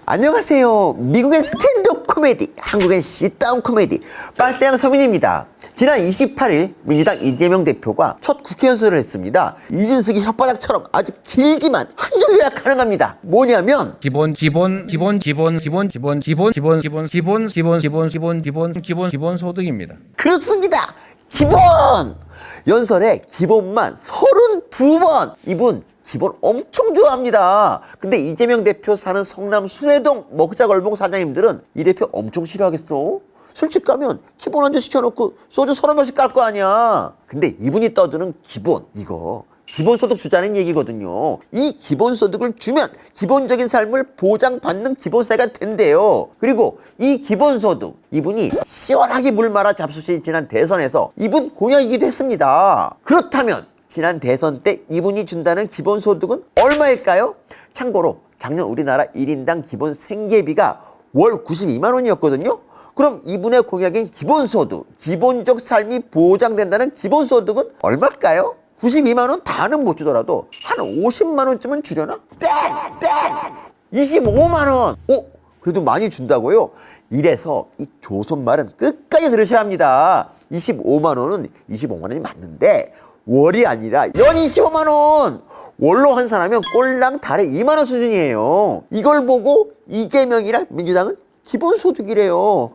안녕하세요. 미국의 스탠드업 코미디, 한국의 시트다운 코미디 빨대양 서민입니다. 지난 28일 민주당 이재명 대표가 첫 국회 연설을 했습니다. 이준석이 혓바닥처럼 아주 길지만 한 줄 요약 가능합니다. 뭐냐면 기본 소득입니다. 그렇습니다. 기본! 연설에 기본만 32번. 이분 기본 엄청 좋아합니다. 근데 이재명 대표 사는 성남 순회동 먹자걸봉 사장님들은 이 대표 엄청 싫어하겠어? 술집 가면 기본 한잔 시켜놓고 소주 서너 병씩 깔 거 아니야. 근데 이분이 떠드는 기본, 이거 기본소득 주자는 얘기거든요. 이 기본소득을 주면 기본적인 삶을 보장받는 기본세가 된대요. 그리고 이 기본소득, 이분이 시원하게 물 말아 잡수신 지난 대선에서 이분 공약이기도 했습니다. 그렇다면 지난 대선 때 이분이 준다는 기본소득은 얼마일까요? 참고로 작년 우리나라 1인당 기본 생계비가 월 92만 원이었거든요. 그럼 이분의 공약인 기본소득, 기본적 삶이 보장된다는 기본소득은 얼마일까요? 92만 원 다는 못 주더라도 한 50만 원쯤은 주려나? 땡! 25만 원! 그래도 많이 준다고요? 이래서 이 조선말은 끝까지 들으셔야 합니다. 25만 원은 25만 원이 맞는데 월이 아니라 연 25만 원! 월로 환산하면 꼴랑 달에 2만 원 수준이에요. 이걸 보고 이재명이랑 민주당은 기본소득이래요.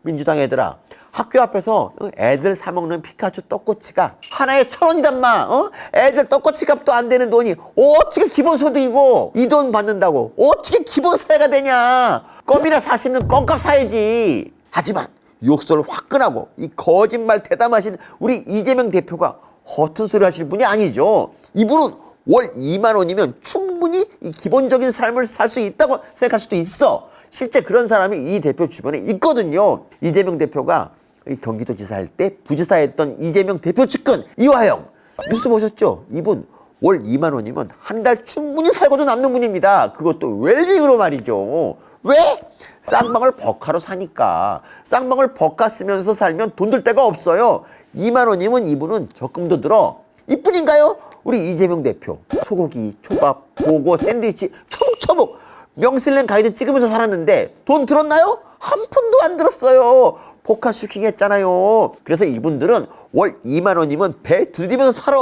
민주당 애들아, 학교 앞에서 애들 사먹는 피카츄 떡꼬치가 하나에 1,000원이단 마. 애들 떡꼬치 값도 안 되는 돈이 어떻게 기본소득이고, 이 돈 받는다고 어떻게 기본사회가 되냐. 껌이나 사 씹는 껌값 사야지. 하지만 욕설 화끈하고 이 거짓말 대담하신 우리 이재명 대표가 허튼 소리 하실 분이 아니죠. 이분은 월 2만 원이면 충분히 이 기본적인 삶을 살 수 있다고 생각할 수도 있어. 실제 그런 사람이 이 대표 주변에 있거든요. 이재명 대표가 경기도지사 할 때 부지사 했던 이재명 대표 측근 이화영, 뉴스 보셨죠? 이분 월 2만 원이면 한 달 충분히 살고도 남는 분입니다. 그것도 웰빙으로 말이죠. 왜? 쌍방을 버카로 사니까. 쌍방을 버카 쓰면서 살면 돈 들 데가 없어요. 2만 원이면 이분은 적금도 들어. 이뿐인가요? 우리 이재명 대표 소고기, 초밥, 보고, 샌드위치 처묵처묵 명슬랭 가이드 찍으면서 살았는데 돈 들었나요? 한 푼도 안 들었어요. 포카 슈킹 했잖아요. 그래서 이분들은 월 2만 원이면 배 두드리면서 살아.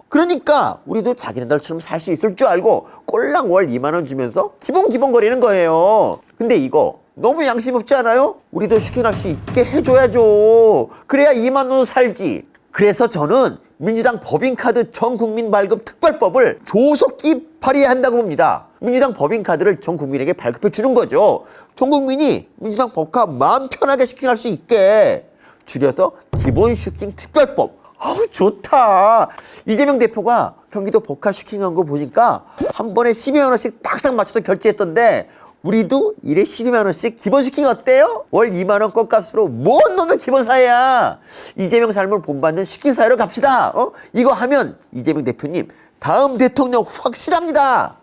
그러니까 우리도 자기네들처럼 살 수 있을 줄 알고 꼴랑 월 2만 원 주면서 기본 거리는 거예요. 근데 이거 너무 양심 없지 않아요? 우리도 슈킹할 수 있게 해줘야죠. 그래야 2만 원 살지. 그래서 저는 민주당 법인카드 전국민 발급 특별법을 조속히 발의한다고 봅니다. 민주당 법인카드를 전 국민에게 발급해 주는 거죠. 전 국민이 민주당 법카 마음 편하게 슈킹할 수 있게. 줄여서 기본 슈킹 특별법. 아우 좋다. 이재명 대표가 경기도 법카 슈킹한 거 보니까 한 번에 12만 원씩 딱딱 맞춰서 결제했던데 우리도 일에 12만 원씩 기본 슈킹 어때요? 월 2만 원 껌값으로 뭔 놈의 기본 사회야. 이재명 삶을 본받는 슈킹 사회로 갑시다. 이거 하면 이재명 대표님 다음 대통령 확실합니다.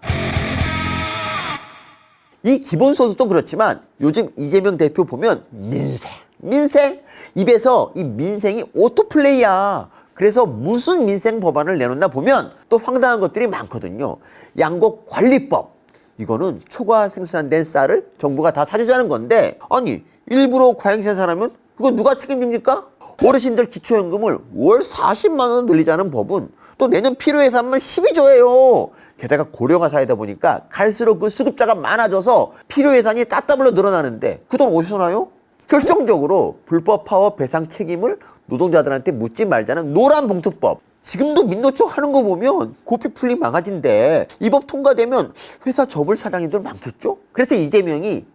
이 기본소득도 그렇지만 요즘 이재명 대표 보면 민생 입에서 이 민생이 오토플레이야. 그래서 무슨 민생 법안을 내놓나 보면 또 황당한 것들이 많거든요. 양곡관리법, 이거는 초과 생산된 쌀을 정부가 다 사주자는 건데, 아니 일부러 과잉 생산하면 그거 누가 책임집니까? 어르신들 기초연금을 월 40만 원 늘리자는 법은 또 내년 필요예산만 12조예요. 게다가 고령화 사회다 보니까 갈수록 그 수급자가 많아져서 필요예산이 따따블로 늘어나는데 그 돈 어디서 나요? 결정적으로 불법 파업 배상 책임을 노동자들한테 묻지 말자는 노란봉투법. 지금도 민노총 하는 거 보면 고삐 풀린 망아지인데 이 법 통과되면 회사 접을 사장님들 많겠죠? 그래서 이재명이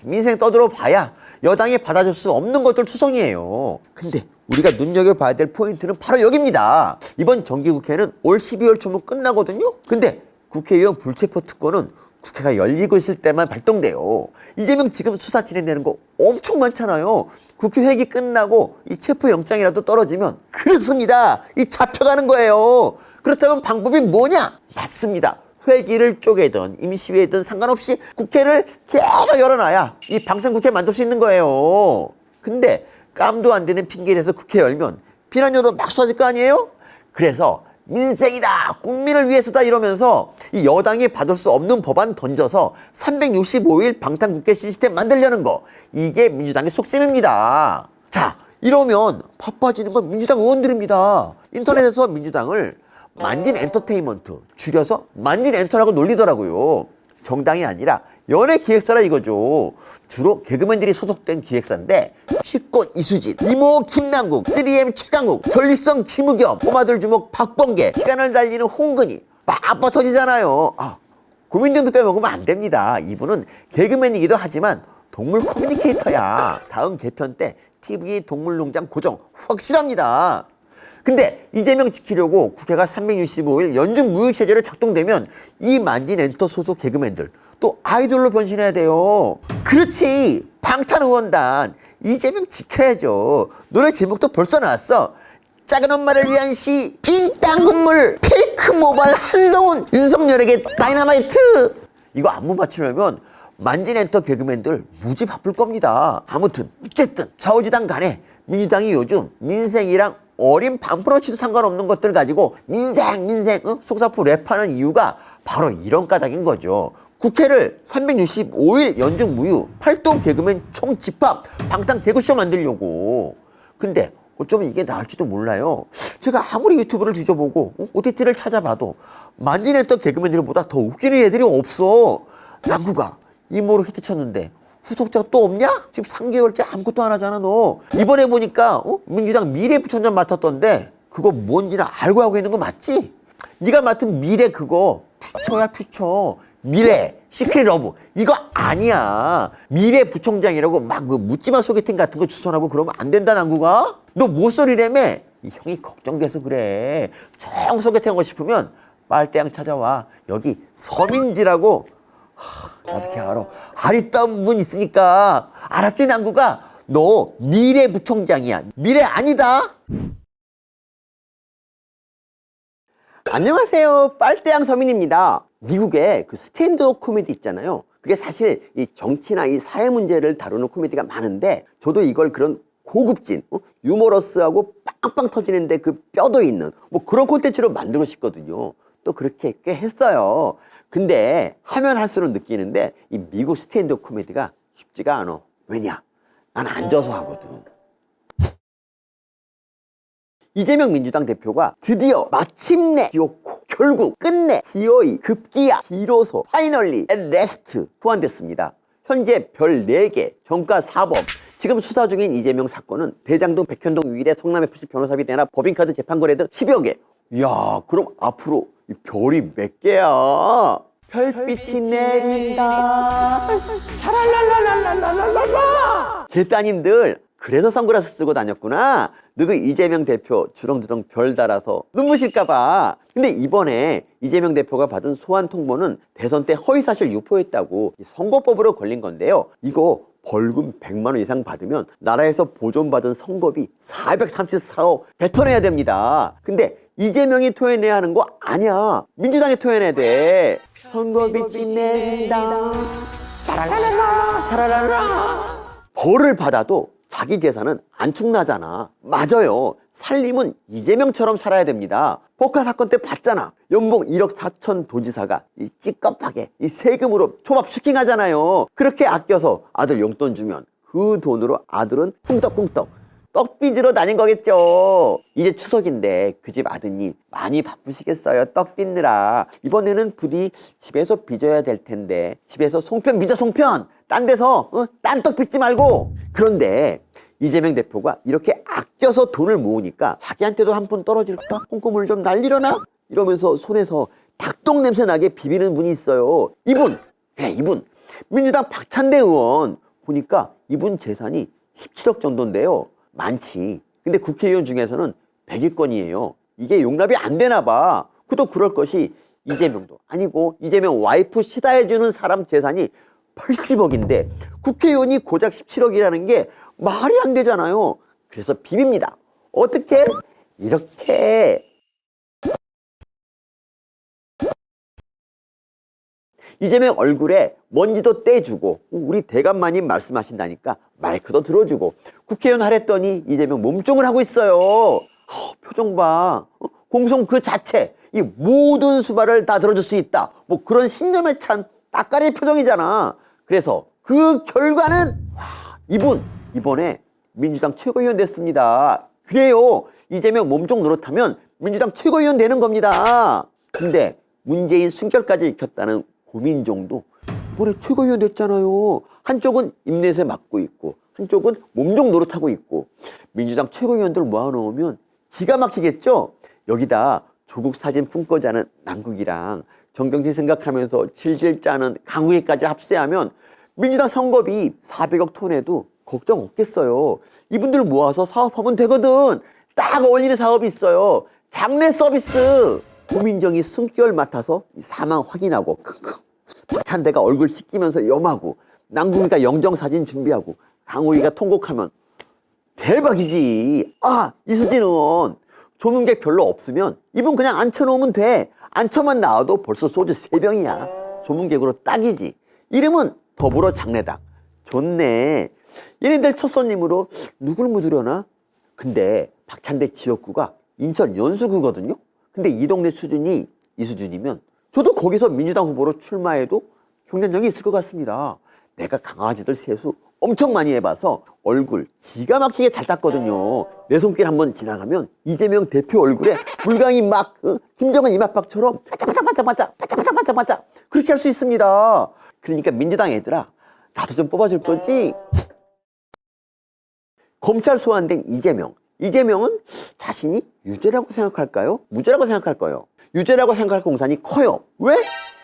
민생 떠들어 봐야 여당이 받아줄 수 없는 것들 투성이에요. 근데 우리가 눈여겨봐야 될 포인트는 바로 여기입니다. 이번 정기국회는 올 12월 초면 끝나거든요? 근데 국회의원 불체포 특권은 국회가 열리고 있을 때만 발동돼요. 이재명 지금 수사 진행되는 거 엄청 많잖아요. 국회 회기 끝나고 이 체포영장이라도 떨어지면 그렇습니다. 이 잡혀가는 거예요. 그렇다면 방법이 뭐냐? 맞습니다. 회기를 쪼개든 임시회든 상관없이 국회를 계속 열어놔야 이 방탄국회 만들 수 있는 거예요. 근데 깜도 안 되는 핑계에 대해서 국회 열면 비난료도 막 쏟아질 거 아니에요? 그래서 민생이다, 국민을 위해서다 이러면서 이 여당이 받을 수 없는 법안 던져서 365일 방탄국회 시스템 만들려는 거, 이게 민주당의 속셈입니다. 자, 이러면 바빠지는 건 민주당 의원들입니다. 인터넷에서 민주당을 만진 엔터테인먼트, 줄여서 만진 엔터라고 놀리더라고요. 정당이 아니라 연예기획사라 이거죠. 주로 개그맨들이 소속된 기획사인데 취권 이수진, 이모 김남국, 3M 최강욱, 전립선 김우겸, 꼬마들 주목 박범계, 시간을 달리는 홍근희 빡빡 터지잖아요. 고민정도 빼먹으면 안 됩니다. 이분은 개그맨이기도 하지만 동물 커뮤니케이터야. 다음 개편 때 TV 동물농장 고정 확실합니다. 근데 이재명 지키려고 국회가 365일 연중 무휴체제로 작동되면 이 만진 엔터 소속 개그맨들 또 아이돌로 변신해야 돼요. 그렇지, 방탄의원단 이재명 지켜야죠. 노래 제목도 벌써 나왔어. 작은 엄마를 위한 시, 빈 땅 건물, 페이크 모발 한동훈, 윤석열에게 다이너마이트. 이거 안무 맞추려면 만진 엔터 개그맨들 무지 바쁠 겁니다. 아무튼 어쨌든 좌우지당 간에 민주당이 요즘 민생이랑 어린 반프로치도 상관없는 것들 가지고 민생 속사포 랩하는 이유가 바로 이런 까닭인 거죠. 국회를 365일 연중 무휴, 팔도 개그맨 총집합, 방탄 개그쇼 만들려고. 근데 어쩌면 이게 나을지도 몰라요. 제가 아무리 유튜브를 뒤져보고 OTT를 찾아봐도 만진했던 개그맨들보다 더 웃기는 애들이 없어. 남구가 이모로 히트 쳤는데 후속자가 또 없냐? 지금 3개월째 아무것도 안 하잖아 너. 이번에 보니까 민주당 미래부총장 맡았던데 그거 뭔지는 알고 하고 있는 거 맞지? 네가 맡은 미래 그거 퓨처야 퓨처. 미래 시크릿 러브 이거 아니야. 미래부총장이라고 막 그 묻지마 소개팅 같은 거 추천하고 그러면 안 된다. 남구가 너 모쏠이라며. 이 형이 걱정돼서 그래. 정 소개팅하고 싶으면 빨대양 찾아와. 여기 서민지라고. 나도 걔 알아. 아리따운 분 있으니까. 알았지 남구가? 너 미래부총장이야. 미래 아니다. 안녕하세요. 빨대양 서민입니다. 미국에 그 스탠드업 코미디 있잖아요. 그게 사실 이 정치나 이 사회 문제를 다루는 코미디가 많은데 저도 이걸 그런 고급진 유머러스하고 빵빵 터지는데 그 뼈도 있는 뭐 그런 콘텐츠로 만들고 싶거든요. 또 그렇게 꽤 했어요. 근데 하면 할수록 느끼는데 이 미국 스탠드업 코미디가 쉽지가 않아. 왜냐? 난 앉아서 하거든. 이재명 민주당 대표가 드디어 마침내 기어코 결국 끝내 기어이 급기야 비로소 파이널리 앤 레스트 소환됐습니다. 현재 별 4개 정가 4법 지금 수사 중인 이재명 사건은 대장동 백현동 위례 성남FC 변호사비 대나 법인카드 재판거래 등 10여 개. 이야 그럼 앞으로 이 별이 몇 개야? 별빛이 내린다 샤랄랄랄랄랄랄랄라. 개따님들 그래서 선글라스 쓰고 다녔구나. 너그 이재명 대표 주렁주렁 별 달아서 눈부실까봐. 근데 이번에 이재명 대표가 받은 소환 통보는 대선 때 허위사실 유포했다고 선거법으로 걸린 건데요. 이거 벌금 100만 원 이상 받으면 나라에서 보존받은 선거비 434억 뱉어내야 됩니다. 근데 이재명이 토해내야 하는 거 아니야. 민주당이 토해내야 돼. 선거비 내린다 샤랄랄라 샤랄랄라. 벌을 받아도 자기 재산은 안 축나잖아. 맞아요. 살림은 이재명처럼 살아야 됩니다. 법카 사건 때 봤잖아. 연봉 1억 4천 도지사가 이 찌껍하게 이 세금으로 초밥 슈킹하잖아요. 그렇게 아껴서 아들 용돈 주면 그 돈으로 아들은 쿵떡쿵떡 떡 빚으러 다닌 거겠죠. 이제 추석인데 그 집 아드님 많이 바쁘시겠어요. 떡 빚느라. 이번에는 부디 집에서 빚어야 될 텐데 집에서 송편 빚어 송편. 딴 데서 딴 떡 빚지 말고. 그런데 이재명 대표가 이렇게 아껴서 돈을 모으니까 자기한테도 한 푼 떨어질까? 콩고물 좀 날리려나? 이러면서 손에서 닭똥 냄새 나게 비비는 분이 있어요. 이분 민주당 박찬대 의원 보니까 이분 재산이 17억 정도인데요. 많지. 근데 국회의원 중에서는 100위권이에요. 이게 용납이 안 되나 봐. 그도 그럴 것이 이재명도 아니고 이재명 와이프 시다해주는 사람 재산이 80억인데 국회의원이 고작 17억이라는 게 말이 안 되잖아요. 그래서 비빕니다. 어떻게? 이렇게. 이재명 얼굴에 먼지도 떼주고 우리 대감마님 말씀하신다니까 마이크도 들어주고 국회의원 하랬더니 이재명 몸종을 하고 있어요. 표정 봐. 공송 그 자체, 이 모든 수발을 다 들어줄 수 있다. 뭐 그런 신념에 찬 따까리 표정이잖아. 그래서 그 결과는 이번에 민주당 최고위원 됐습니다. 그래요. 이재명 몸종 노릇하면 민주당 최고위원 되는 겁니다. 근데 문재인 순결까지 익혔다는 고민정도 이번에 최고위원 됐잖아요. 한쪽은 임내세 맡고 있고 한쪽은 몸종 노릇하고 있고 민주당 최고위원들 모아놓으면 기가 막히겠죠? 여기다 조국 사진 품고 자는 남국이랑 정경심 생각하면서 질질 짜는 강우희까지 합세하면 민주당 선거비 400억 톤에도 걱정 없겠어요. 이분들 모아서 사업하면 되거든. 딱 어울리는 사업이 있어요. 장례 서비스. 고민정이 숨결 맡아서 사망 확인하고 박찬대가 얼굴 씻기면서 염하고 남궁이가 영정사진 준비하고 강호이가 통곡하면 대박이지. 이수진 의원 조문객 별로 없으면 이분 그냥 앉혀놓으면 돼. 앉혀만 나와도 벌써 소주 3병이야. 조문객으로 딱이지. 이름은 더불어 장례당. 좋네. 얘네들 첫 손님으로 누굴 묻으려나? 근데 박찬대 지역구가 인천 연수구거든요. 근데 이 동네 수준이 이 수준이면 저도 거기서 민주당 후보로 출마해도 경쟁력이 있을 것 같습니다. 내가 강아지들 세수 엄청 많이 해봐서 얼굴 기가 막히게 잘 땄거든요. 내 손길 한번 지나가면 이재명 대표 얼굴에 물광이 막 김정은 이마박처럼 반짝반짝 그렇게 할 수 있습니다. 그러니까 민주당 애들아 나도 좀 뽑아줄 거지? 검찰 소환된 이재명은 자신이 유죄라고 생각할까요? 무죄라고 생각할까요? 유죄라고 생각할 공산이 커요. 왜?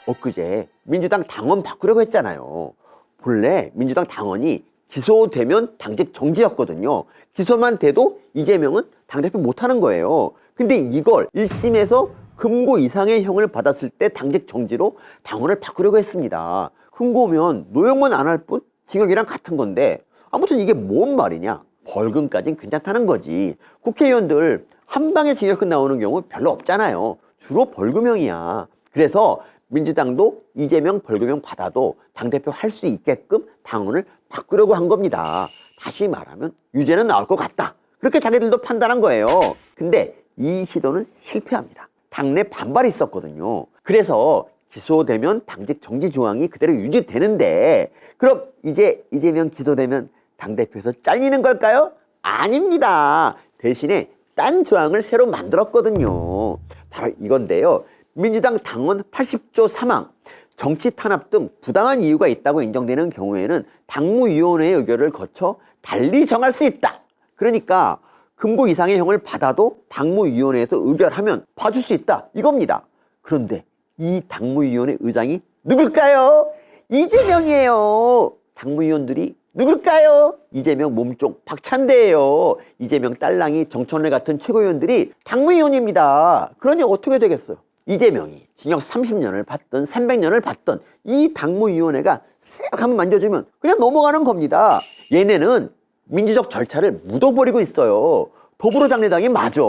엊그제 민주당 당원 바꾸려고 했잖아요. 본래 민주당 당원이 기소되면 당직 정지였거든요. 기소만 돼도 이재명은 당대표 못하는 거예요. 근데 이걸 1심에서 금고 이상의 형을 받았을 때 당직 정지로 당원을 바꾸려고 했습니다. 금고면 노역만 안 할 뿐 징역이랑 같은 건데 아무튼 이게 뭔 말이냐. 벌금까진 괜찮다는 거지. 국회의원들 한 방에 징역형 나오는 경우 별로 없잖아요. 주로 벌금형이야. 그래서 민주당도 이재명 벌금형 받아도 당대표 할 수 있게끔 당원을 바꾸려고 한 겁니다. 다시 말하면 유죄는 나올 것 같다. 그렇게 자기들도 판단한 거예요. 근데 이 시도는 실패합니다. 당내 반발이 있었거든요. 그래서 기소되면 당직 정지 조항이 그대로 유지되는데 그럼 이제 이재명 기소되면 당대표에서 잘리는 걸까요? 아닙니다. 대신에 딴 조항을 새로 만들었거든요. 바로 이건데요. 민주당 당원 80조 3항 정치 탄압 등 부당한 이유가 있다고 인정되는 경우에는 당무위원회의 의결을 거쳐 달리 정할 수 있다. 그러니까 금고 이상의 형을 받아도 당무위원회에서 의결하면 봐줄 수 있다. 이겁니다. 그런데 이 당무위원회 의장이 누굴까요? 이재명이에요. 당무위원들이 누굴까요? 이재명 몸종 박찬대예요. 이재명 딸랑이 정청래 같은 최고위원들이 당무위원입니다. 그러니 어떻게 되겠어요? 이재명이 징역 30년을 받든 300년을 받든 이 당무위원회가 쓱 한번 만져주면 그냥 넘어가는 겁니다. 얘네는 민주적 절차를 묻어버리고 있어요. 더불어장래당이 맞아.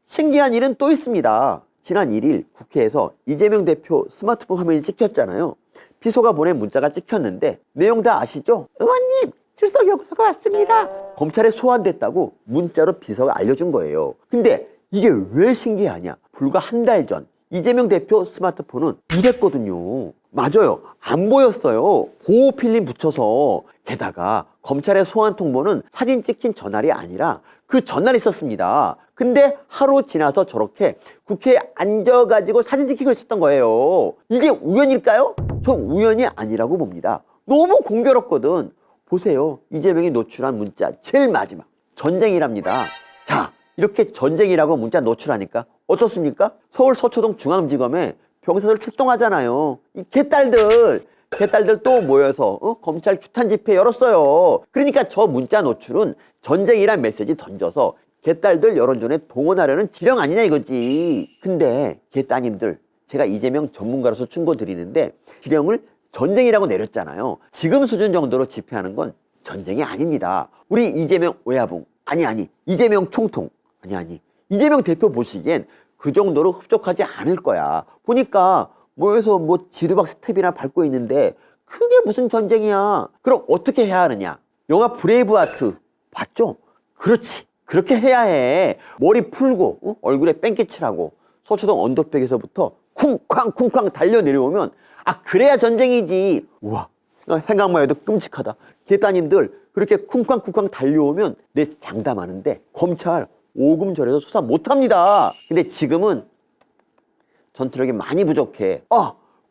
신기한 일은 또 있습니다. 지난 1일 국회에서 이재명 대표 스마트폰 화면이 찍혔잖아요. 비서가 보낸 문자가 찍혔는데 내용 다 아시죠? 의원님 출석 요구서가 왔습니다. 검찰에 소환됐다고 문자로 비서가 알려준 거예요. 근데 이게 왜 신기하냐? 불과 한 달 전 이재명 대표 스마트폰은 이랬거든요. 맞아요. 안 보였어요. 보호 필름 붙여서. 게다가 검찰의 소환 통보는 사진 찍힌 전날이 아니라 그 전날 있었습니다. 근데 하루 지나서 저렇게 국회에 앉아가지고 사진 찍히고 있었던 거예요. 이게 우연일까요? 저 우연이 아니라고 봅니다. 너무 공교롭거든. 보세요. 이재명이 노출한 문자 제일 마지막. 전쟁이랍니다. 자, 이렇게 전쟁이라고 문자 노출하니까 어떻습니까? 서울 서초동 중앙지검에 병사들 출동하잖아요. 이 개딸들 또 모여서 검찰 규탄 집회 열었어요. 그러니까 저 문자 노출은 전쟁이란 메시지 던져서 개딸들 여론전에 동원하려는 지령 아니냐 이거지. 근데 개따님들 제가 이재명 전문가로서 충고 드리는데 지령을 전쟁이라고 내렸잖아요. 지금 수준 정도로 집회하는 건 전쟁이 아닙니다. 우리 이재명 오야붕 아니 이재명 총통 아니 이재명 대표 보시기엔 그 정도로 흡족하지 않을 거야. 보니까 모여서 뭐 지르박 스텝이나 밟고 있는데 그게 무슨 전쟁이야. 그럼 어떻게 해야 하느냐. 영화 브레이브하트 봤죠? 그렇지. 그렇게 해야 해. 머리 풀고 얼굴에 뺑기칠하고 서초동 언덕백에서부터 쿵쾅쿵쾅 달려 내려오면 그래야 전쟁이지. 우와, 생각만 해도 끔찍하다. 계따님들 그렇게 쿵쾅쿵쾅 달려오면 내 장담하는데 검찰 오금절에서 수사 못합니다. 근데 지금은 전투력이 많이 부족해.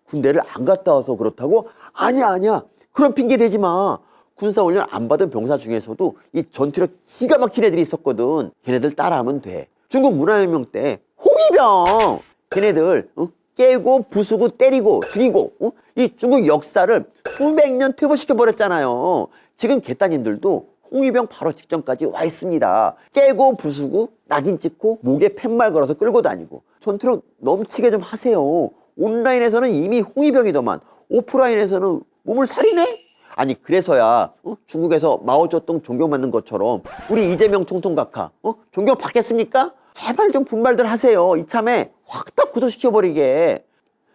군대를 안 갔다 와서 그렇다고? 아니야. 그런 핑계 대지 마. 군사훈련 안 받은 병사 중에서도 이 전투력 기가 막힌 애들이 있었거든. 걔네들 따라하면 돼. 중국 문화혁명 때 홍위병 걔네들 깨고 부수고 때리고 죽이고 이 중국 역사를 수백 년 퇴보시켜버렸잖아요. 지금 개따님들도 홍위병 바로 직전까지 와 있습니다. 깨고 부수고 낙인 찍고 목에 팻말 걸어서 끌고 다니고 전투력 넘치게 좀 하세요. 온라인에서는 이미 홍위병이더만 오프라인에서는 몸을 살이네? 아니 그래서야 중국에서 마오쩌둥 존경받는 것처럼 우리 이재명 총통각하 존경 받겠습니까? 제발 좀 분발들 하세요. 이참에 확 다 구속시켜버리게.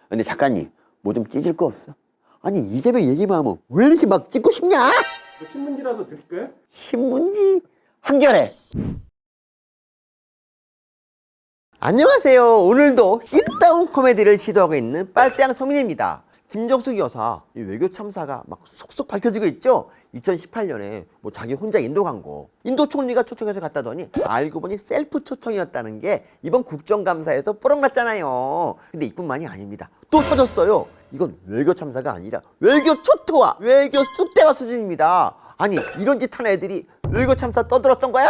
근데 작가님 뭐 좀 찢을 거 없어? 아니 이재명 얘기만 하면 왜 이렇게 막 찍고 싶냐? 뭐 신문지라도 드릴까요? 신문지 한겨레. 안녕하세요. 오늘도 씻다운 코미디를 시도하고 있는 빨대양 서민입니다. 김정숙 여사 이 외교 참사가 막 속속 밝혀지고 있죠. 2018년에 뭐 자기 혼자 인도 간 거 인도 총리가 초청해서 갔다더니 알고 보니 셀프 초청이었다는 게 이번 국정감사에서 뽀록났잖아요. 근데 이뿐만이 아닙니다. 또 터졌어요. 이건 외교 참사가 아니라 외교 초토화, 외교 쑥대화 수준입니다. 아니 이런 짓 하는 애들이 외교 참사 떠들었던 거야?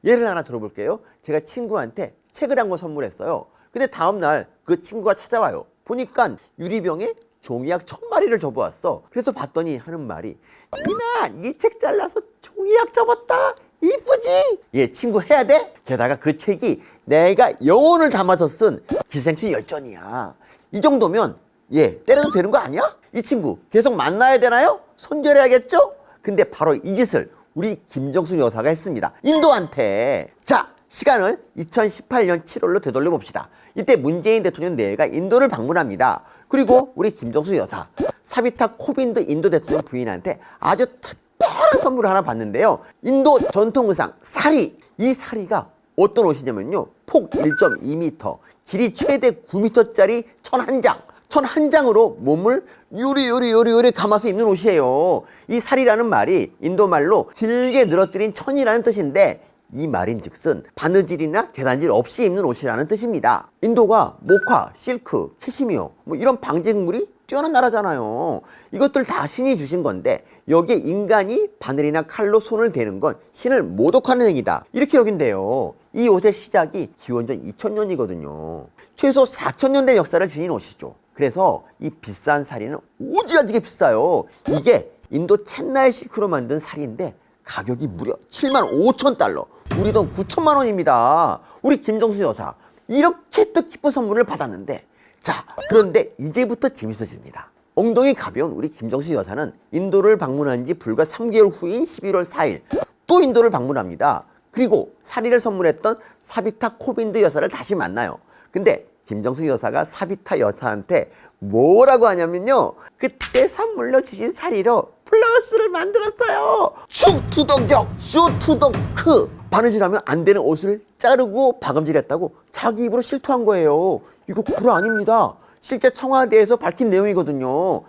예를 하나 들어볼게요. 제가 친구한테 책을 한 권 선물했어요. 근데 다음날 그 친구가 찾아와요. 보니까 유리병에 종이약 1000마리를 접어왔어. 그래서 봤더니 하는 말이 니나 니 책 잘라서 종이약 접었다. 이쁘지? 얘 친구 해야 돼? 게다가 그 책이 내가 영혼을 담아서 쓴 기생충 열전이야. 이 정도면 얘 때려도 되는 거 아니야? 이 친구 계속 만나야 되나요? 손절해야겠죠? 근데 바로 이 짓을 우리 김정숙 여사가 했습니다. 인도한테. 자, 시간을 2018년 7월로 되돌려 봅시다. 이때 문재인 대통령 내외가 인도를 방문합니다. 그리고 우리 김정숙 여사, 사비타 코빈드 인도 대통령 부인한테 아주 특별한 선물을 하나 받는데요. 인도 전통 의상 사리. 이 사리가 어떤 옷이냐면요. 폭 1.2m, 길이 최대 9m짜리 천 한 장. 천 한 장으로 몸을 요리 감아서 입는 옷이에요. 이 사리라는 말이 인도 말로 길게 늘어뜨린 천이라는 뜻인데 이 말인즉슨 바느질이나 계단질 없이 입는 옷이라는 뜻입니다. 인도가 모카, 실크, 캐시미어 뭐 이런 방직물이 뛰어난 나라잖아요. 이것들 다 신이 주신 건데 여기에 인간이 바늘이나 칼로 손을 대는 건 신을 모독하는 행위다. 이렇게 여긴대요. 이 옷의 시작이 기원전 2000년이거든요. 최소 4000년 된 역사를 지닌 옷이죠. 그래서 이 비싼 사리는 오지라지게 비싸요. 이게 인도 챗나이 실크로 만든 사리인데 가격이 무려 75,000달러, 우리 돈 9천만 원입니다. 우리 김정숙 여사 이렇게 또 기쁜 선물을 받았는데 자, 그런데 이제부터 재밌어집니다. 엉덩이 가벼운 우리 김정숙 여사는 인도를 방문한 지 불과 3개월 후인 11월 4일 또 인도를 방문합니다. 그리고 사리를 선물했던 사비타 코빈드 여사를 다시 만나요. 근데 김정숙 여사가 사비타 여사한테 뭐라고 하냐면요. 그때 선물로 주신 사리로 플러스를 만들었어요. 축투덕격, 쇼투덕크. 바느질하면 안 되는 옷을 자르고 박음질했다고 자기 입으로 실토한 거예요. 이거 구라 아닙니다. 실제 청와대에서 밝힌 내용이거든요.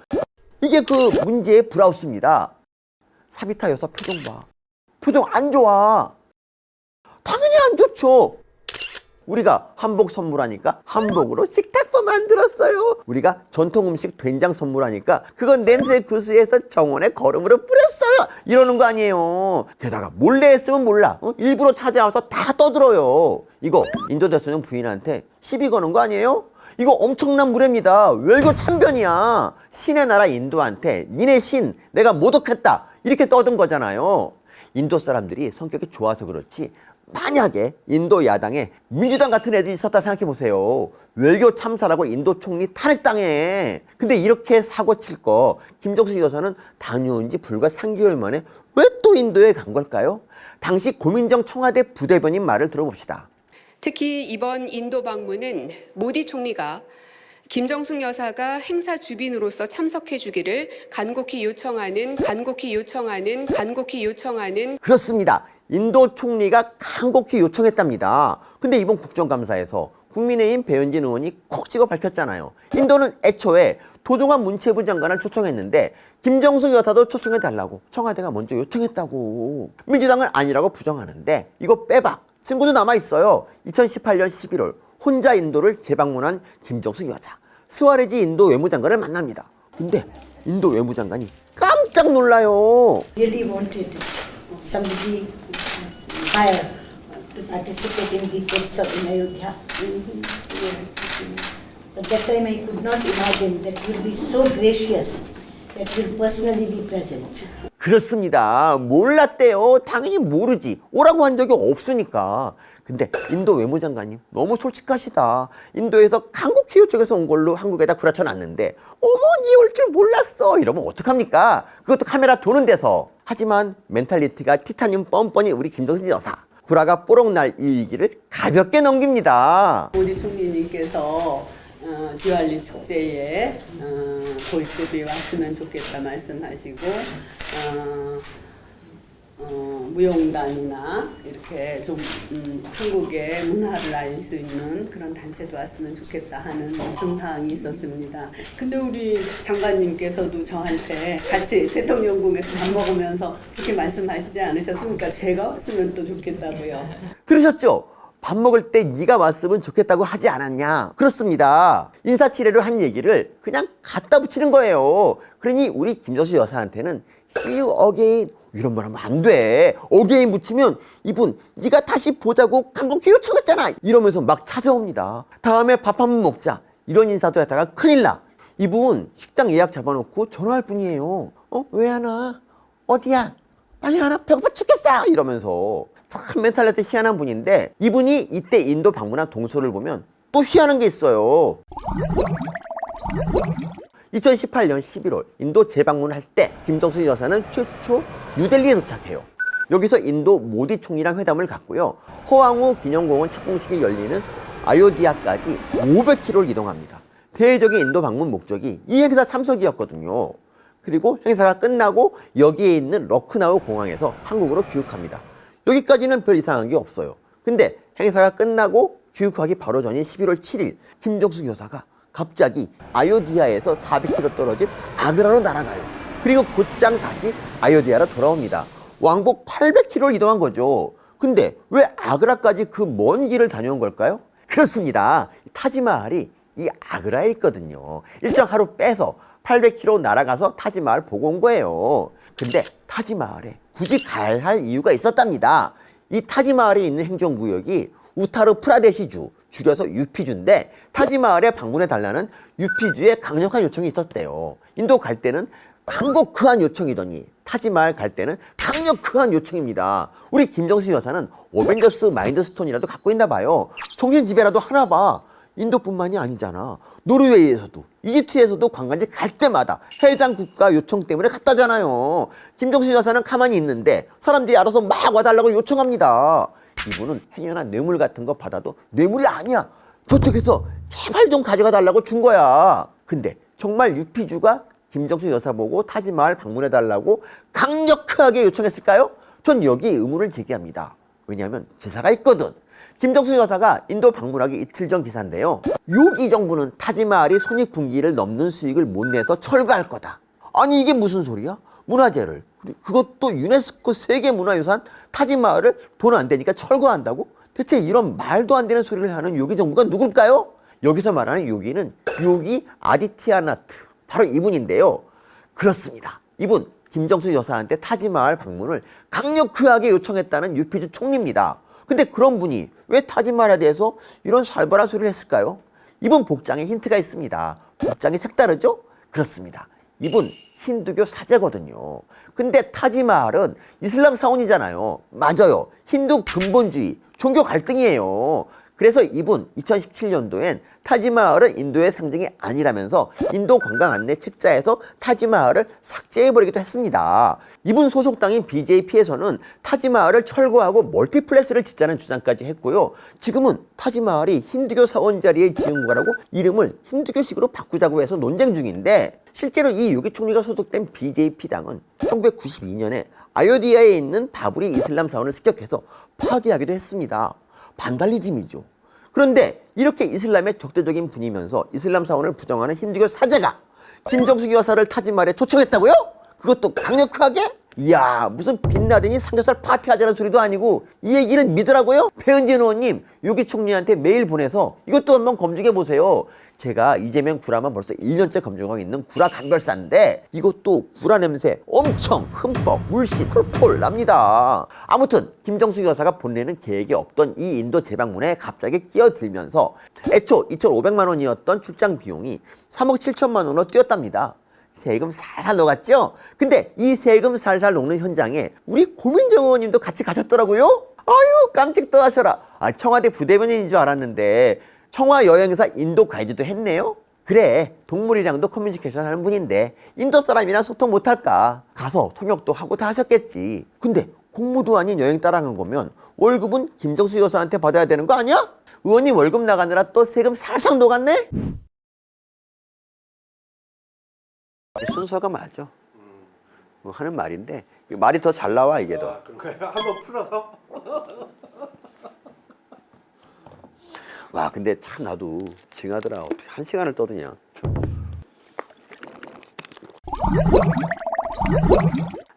이게 그 문제의 브라우스입니다. 사비타 여사 표정 봐. 표정 안 좋아. 당연히 안 좋죠. 우리가 한복 선물하니까 한복으로 식탁보 만들었어요. 우리가 전통 음식 된장 선물하니까 그건 냄새 구수해서 정원에 거름으로 뿌렸어요. 이러는 거 아니에요. 게다가 몰래 했으면 몰라. 일부러 찾아와서 다 떠들어요. 이거 인도 대통령 부인한테 시비 거는 거 아니에요? 이거 엄청난 무례입니다. 외교 참변이야. 신의 나라 인도한테 니네 신 내가 모독했다 이렇게 떠든 거잖아요. 인도 사람들이 성격이 좋아서 그렇지 만약에 인도 야당에 민주당 같은 애들이 있었다 생각해 보세요. 외교 참사라고 인도 총리 탄핵당해. 근데 이렇게 사고 칠 거 김정숙 여사는 다녀온 지 불과 3개월 만에 왜 또 인도에 간 걸까요? 당시 고민정 청와대 부대변인 말을 들어봅시다. 특히 이번 인도 방문은 모디 총리가 김정숙 여사가 행사 주빈으로서 참석해 주기를 간곡히 요청하는 그렇습니다. 인도 총리가 간곡히 요청했답니다. 근데 이번 국정감사에서 국민의힘 배현진 의원이 콕 집어 밝혔잖아요. 인도는 애초에 도종환 문체부 장관을 초청했는데 김정숙 여사도 초청해달라고 청와대가 먼저 요청했다고. 민주당은 아니라고 부정하는데 이거 빼박. 증거도 남아있어요. 2018년 11월 혼자 인도를 재방문한 김정숙 여사. 스와레지 인도 외무장관을 만납니다. 근데 인도 외무장관이 깜짝 놀라요. Really wanted somebody higher to participate in the Utsav in Ayodhya. But that time I could not imagine that he will be so gracious that he will personally be present. 그렇습니다. 몰랐대요. 당연히 모르지. 오라고 한 적이 없으니까. 근데 인도 외무장관님 너무 솔직하시다. 인도에서 간곡히 요청해서 온 걸로 한국에다 구라쳐 놨는데 어머 니 올 줄 몰랐어 이러면 어떡합니까? 그것도 카메라 도는 데서. 하지만 멘탈리티가 티타늄 뻔뻔히 우리 김정숙 여사. 구라가 뽀록 날 이 위기를 가볍게 넘깁니다. 모디 총리님께서 디왈리 축제에 골집이 왔으면 좋겠다 말씀하시고 무용단이나 이렇게 좀 한국의 문화를 알 수 있는 그런 단체도 왔으면 좋겠다 하는 요청사항이 있었습니다. 근데 우리 장관님께서도 저한테 같이 대통령궁에서 밥 먹으면서 그렇게 말씀하시지 않으셨습니까? 제가 왔으면 또 좋겠다고요. 들으셨죠? 밥 먹을 때 네가 왔으면 좋겠다고 하지 않았냐? 그렇습니다. 인사치레로 한 얘기를 그냥 갖다 붙이는 거예요. 그러니 우리 김정숙 여사한테는 See you again 이런 말 하면 안 돼. again 붙이면 이분 네가 다시 보자고 간곡히 요청했잖아 이러면서 막 찾아옵니다. 다음에 밥 한 번 먹자 이런 인사도 하다가 큰일 나. 이분 식당 예약 잡아놓고 전화할 뿐이에요. 왜 하나? 어디야? 빨리 하나? 배고파 죽겠어 이러면서. 참 멘탈리티 희한한 분인데 이분이 이때 인도 방문한 동서를 보면 또 희한한 게 있어요. 2018년 11월 인도 재방문할 때 김정숙 여사는 최초 뉴델리에 도착해요. 여기서 인도 모디 총리랑 회담을 갖고요. 허황우 기념공원 착공식이 열리는 아요디아까지 500km를 이동합니다. 대외적인 인도 방문 목적이 이 행사 참석이었거든요. 그리고 행사가 끝나고 여기에 있는 러크나우 공항에서 한국으로 귀국합니다. 여기까지는 별 이상한 게 없어요. 근데 행사가 끝나고 귀국하기 바로 전인 11월 7일 김정숙 여사가 갑자기 아요디아에서 400km 떨어진 아그라로 날아가요. 그리고 곧장 다시 아요디아로 돌아옵니다. 왕복 800km를 이동한 거죠. 근데 왜 아그라까지 그 먼 길을 다녀온 걸까요? 그렇습니다. 타지마할이 이 아그라에 있거든요. 일정 하루 빼서 800km 날아가서 타지마할 보고 온 거예요. 근데 타지마할에 굳이 가야 할 이유가 있었답니다. 이 타지마할에 있는 행정구역이 우타르 프라데시주, 줄여서 유피주인데 타지마할에 방문해달라는 유피주의 강력한 요청이 있었대요. 인도 갈 때는 간곡한 요청이더니 타지마할 갈 때는 강력한 요청입니다. 우리 김정숙 여사는 어벤져스 마인드스톤이라도 갖고 있나 봐요. 정신지배라도 하나 봐. 인도뿐만이 아니잖아. 노르웨이에서도 이집트에서도 관광지 갈 때마다 해당 국가 요청 때문에 갔다잖아요. 김정숙 여사는 가만히 있는데 사람들이 알아서 막 와달라고 요청합니다. 이분은 행여나 뇌물 같은 거 받아도 뇌물이 아니야. 저쪽에서 제발 좀 가져가 달라고 준 거야. 근데 정말 유피주가 김정숙 여사 보고 타지마할 방문해달라고 강력하게 요청했을까요? 전 여기 의문을 제기합니다. 왜냐하면 기사가 있거든. 김정숙 여사가 인도 방문하기 이틀 전 기사인데요. 요기 정부는 타지마할이 손익분기를 넘는 수익을 못 내서 철거할 거다. 아니 이게 무슨 소리야? 문화재를, 그것도 유네스코 세계문화유산 타지마할을 돈 안 되니까 철거한다고? 대체 이런 말도 안 되는 소리를 하는 요기 정부가 누굴까요? 여기서 말하는 요기는 요기 아디티아나트, 바로 이분인데요. 그렇습니다. 이분 김정숙 여사한테 타지마할 방문을 강력하게 요청했다는 유피주 총리입니다. 근데 그런 분이 왜 타지마할에 대해서 이런 살벌한 소리를 했을까요? 이분 복장에 힌트가 있습니다. 복장이 색다르죠? 그렇습니다. 이분 힌두교 사제거든요. 근데 타지마할은 이슬람 사원이잖아요. 맞아요. 힌두 근본주의, 종교 갈등이에요. 그래서 이분 2017년도엔 타지마할은 인도의 상징이 아니라면서 인도 관광 안내 책자에서 타지마할을 삭제해버리기도 했습니다. 이분 소속 당인 BJP에서는 타지마할을 철거하고 멀티플렉스를 짓자는 주장까지 했고요. 지금은 타지마할이 힌두교 사원 자리에 지은 거라고 이름을 힌두교식으로 바꾸자고 해서 논쟁 중인데, 실제로 이 요기 총리가 소속된 BJP당은 1992년에 아요디아에 있는 바브리 이슬람 사원을 습격해서 파괴하기도 했습니다. 반달리즘이죠. 그런데 이렇게 이슬람의 적대적인 분이면서 이슬람 사원을 부정하는 힌두교 사제가 김정숙 여사를 타지마할에 초청했다고요? 그것도 강력하게? 이야, 무슨 빈라덴이 삼겹살 파티하자는 소리도 아니고 이 얘기를 믿으라고요? 배은진 의원님, 요기 총리한테 메일 보내서 이것도 한번 검증해 보세요. 제가 이재명 구라만 벌써 1년째 검증하고 있는 구라 감별사인데 이것도 구라 냄새 엄청 흠뻑 물씬 폴폴 납니다. 아무튼 김정숙 여사가 본래는 계획이 없던 이 인도 재방문에 갑자기 끼어들면서 애초 2,500만 원이었던 출장 비용이 3억 7천만 원으로 뛰었답니다. 세금 살살 녹았죠? 근데 이 세금 살살 녹는 현장에 우리 고민정 의원님도 같이 가셨더라고요? 아유, 깜찍도 하셔라. 청와대 부대변인인 줄 알았는데 청와 여행사 인도 가이드도 했네요? 그래, 동물이랑도 커뮤니케이션 하는 분인데 인도 사람이랑 소통 못할까? 가서 통역도 하고 다 하셨겠지. 근데 공무도 아닌 여행 따라간 거면 월급은 김정수 여사한테 받아야 되는 거 아니야? 의원님 월급 나가느라 또 세금 살살 녹았네? 순서가 맞아. 뭐 하는 말인데 말이 더 잘 나와 이게 더. 그런가요? 한번 풀어서? 와, 근데 참 나도 징하더라. 어떻게 1시간을 떠드냐.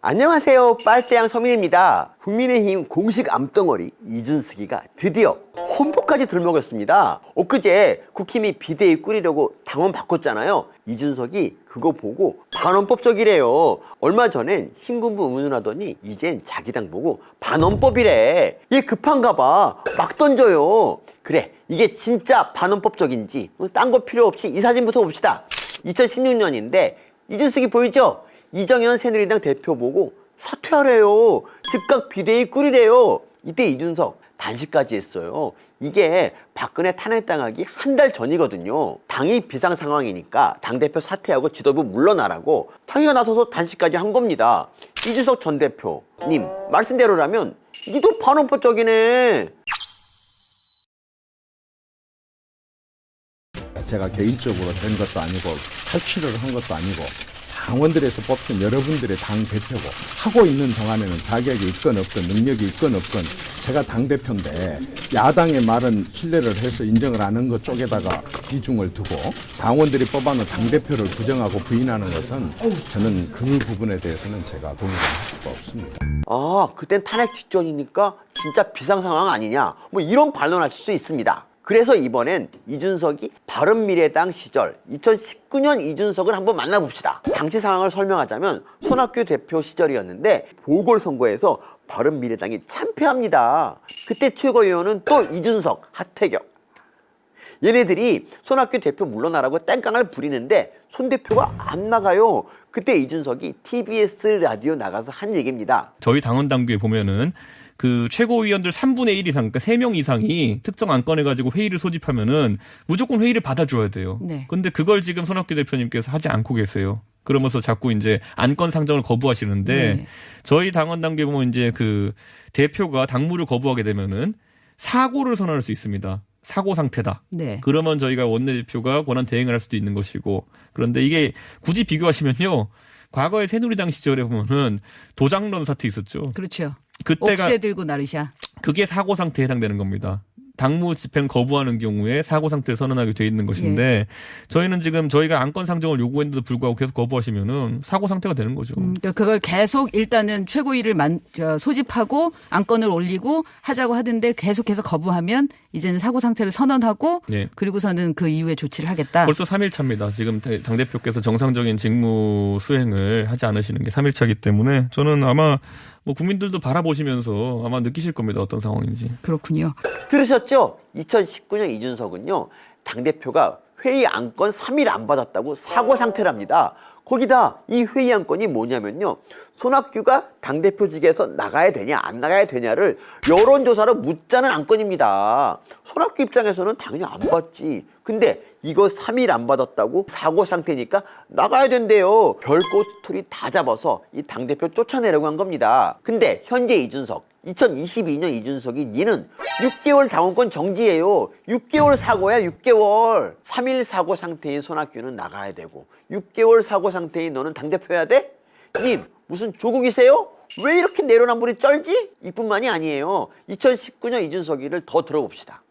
안녕하세요, 빨대양 서민입니다. 국민의힘 공식 암덩어리 이준석이가 드디어 홈포까지 들먹였습니다. 엊그제 국힘이 비대위 꾸리려고 당원 바꿨잖아요. 이준석이 그거 보고 반헌법적이래요. 얼마 전엔 신군부 의논하더니 이젠 자기 당 보고 반헌법이래. 얘 급한가 봐. 막 던져요. 그래, 이게 진짜 반헌법적인지 딴 거 필요 없이 이 사진부터 봅시다. 2016년인데 이준석이 보이죠? 이정현 새누리당 대표 보고 사퇴하래요. 즉각 비대위 꾸리래요. 이때 이준석 단식까지 했어요. 이게 박근혜 탄핵당하기 한 달 전이거든요. 당이 비상 상황이니까 당대표 사퇴하고 지도부 물러나라고 당이가 나서서 단식까지 한 겁니다. 이준석 전 대표님 말씀대로라면 이도 반헌법적이네. 제가 개인적으로 된 것도 아니고 탈취를 한 것도 아니고 당원들에서 뽑힌 여러분들의 당대표고 하고 있는 동안에는 자격이 있건 없건 능력이 있건 없건 제가 당대표인데 야당의 말은 신뢰를 해서 인정을 안 한 것 쪽에다가 비중을 두고 당원들이 뽑아놓은 당대표를 부정하고 부인하는 것은 저는 그 부분에 대해서는 제가 동의를 할 수가 없습니다. 아, 그땐 탄핵 직전이니까 진짜 비상 상황 아니냐, 뭐 이런 반론하실 수 있습니다. 그래서 이번엔 이준석이 바른미래당 시절 2019년 이준석을 한번 만나봅시다. 당시 상황을 설명하자면 손학규 대표 시절이었는데 보궐선거에서 바른미래당이 참패합니다. 그때 최고위원은 또 이준석, 하태경. 얘네들이 손학규 대표 물러나라고 땡깡을 부리는데 손 대표가 안 나가요. 그때 이준석이 TBS 라디오 나가서 한 얘기입니다. 저희 당원 당규에 보면은 그 최고위원들 3분의 1 이상, 그러니까 3명 이상이 특정 안건을 가지고 회의를 소집하면은 무조건 회의를 받아줘야 돼요. 네. 근데 그걸 지금 손학규 대표님께서 하지 않고 계세요. 그러면서 자꾸 이제 안건 상정을 거부하시는데 네. 저희 당원 당규에 보면 이제 그 대표가 당무를 거부하게 되면은 사고를 선언할 수 있습니다. 사고 상태다. 네. 그러면 저희가 원내대표가 권한 대행을 할 수도 있는 것이고, 그런데 이게 굳이 비교하시면요, 과거에 새누리당 시절에 보면은 도장론 사태 있었죠. 그렇죠. 그때가 옥새 들고 나르샤. 그게 사고 상태에 해당되는 겁니다. 당무 집행 거부하는 경우에 사고 상태를 선언하게 돼 있는 것인데 저희는 지금 저희가 안건 상정을 요구했는데도 불구하고 계속 거부하시면은 사고 상태가 되는 거죠. 그러니까 그걸 계속 일단은 최고위를 소집하고 안건을 올리고 하자고 하던데 계속해서 거부하면 이제는 사고 상태를 선언하고 네. 그리고서는 그 이후에 조치를 하겠다. 벌써 3일차입니다. 지금 당대표께서 정상적인 직무 수행을 하지 않으시는 게 3일차이기 때문에 저는 아마 뭐 국민들도 바라보시면서 아마 느끼실 겁니다. 어떤 상황인지. 그렇군요. 들으셨죠? 2019년 이준석은요, 당대표가 회의 안건 3일 안 받았다고 사고 상태랍니다. 거기다 이 회의 안건이 뭐냐면요. 손학규가 당대표직에서 나가야 되냐 안 나가야 되냐를 여론조사로 묻자는 안건입니다. 손학규 입장에서는 당연히 안 받지. 근데 이거 3일 안 받았다고 사고 상태니까 나가야 된대요. 별꼬투리 다 잡아서 이 당대표 쫓아내려고 한 겁니다. 근데 현재 이준석 2022년 이준석이 니는 6개월 당원권 정지예요. 6개월 사고야 6개월. 3일 사고 상태인 손학규는 나가야 되고 6개월 사고 상태인 너는 당대표여야 돼? 님 무슨 조국이세요? 왜 이렇게 내로남불이 쩔지? 이뿐만이 아니에요. 2019년 이준석이를 더 들어봅시다.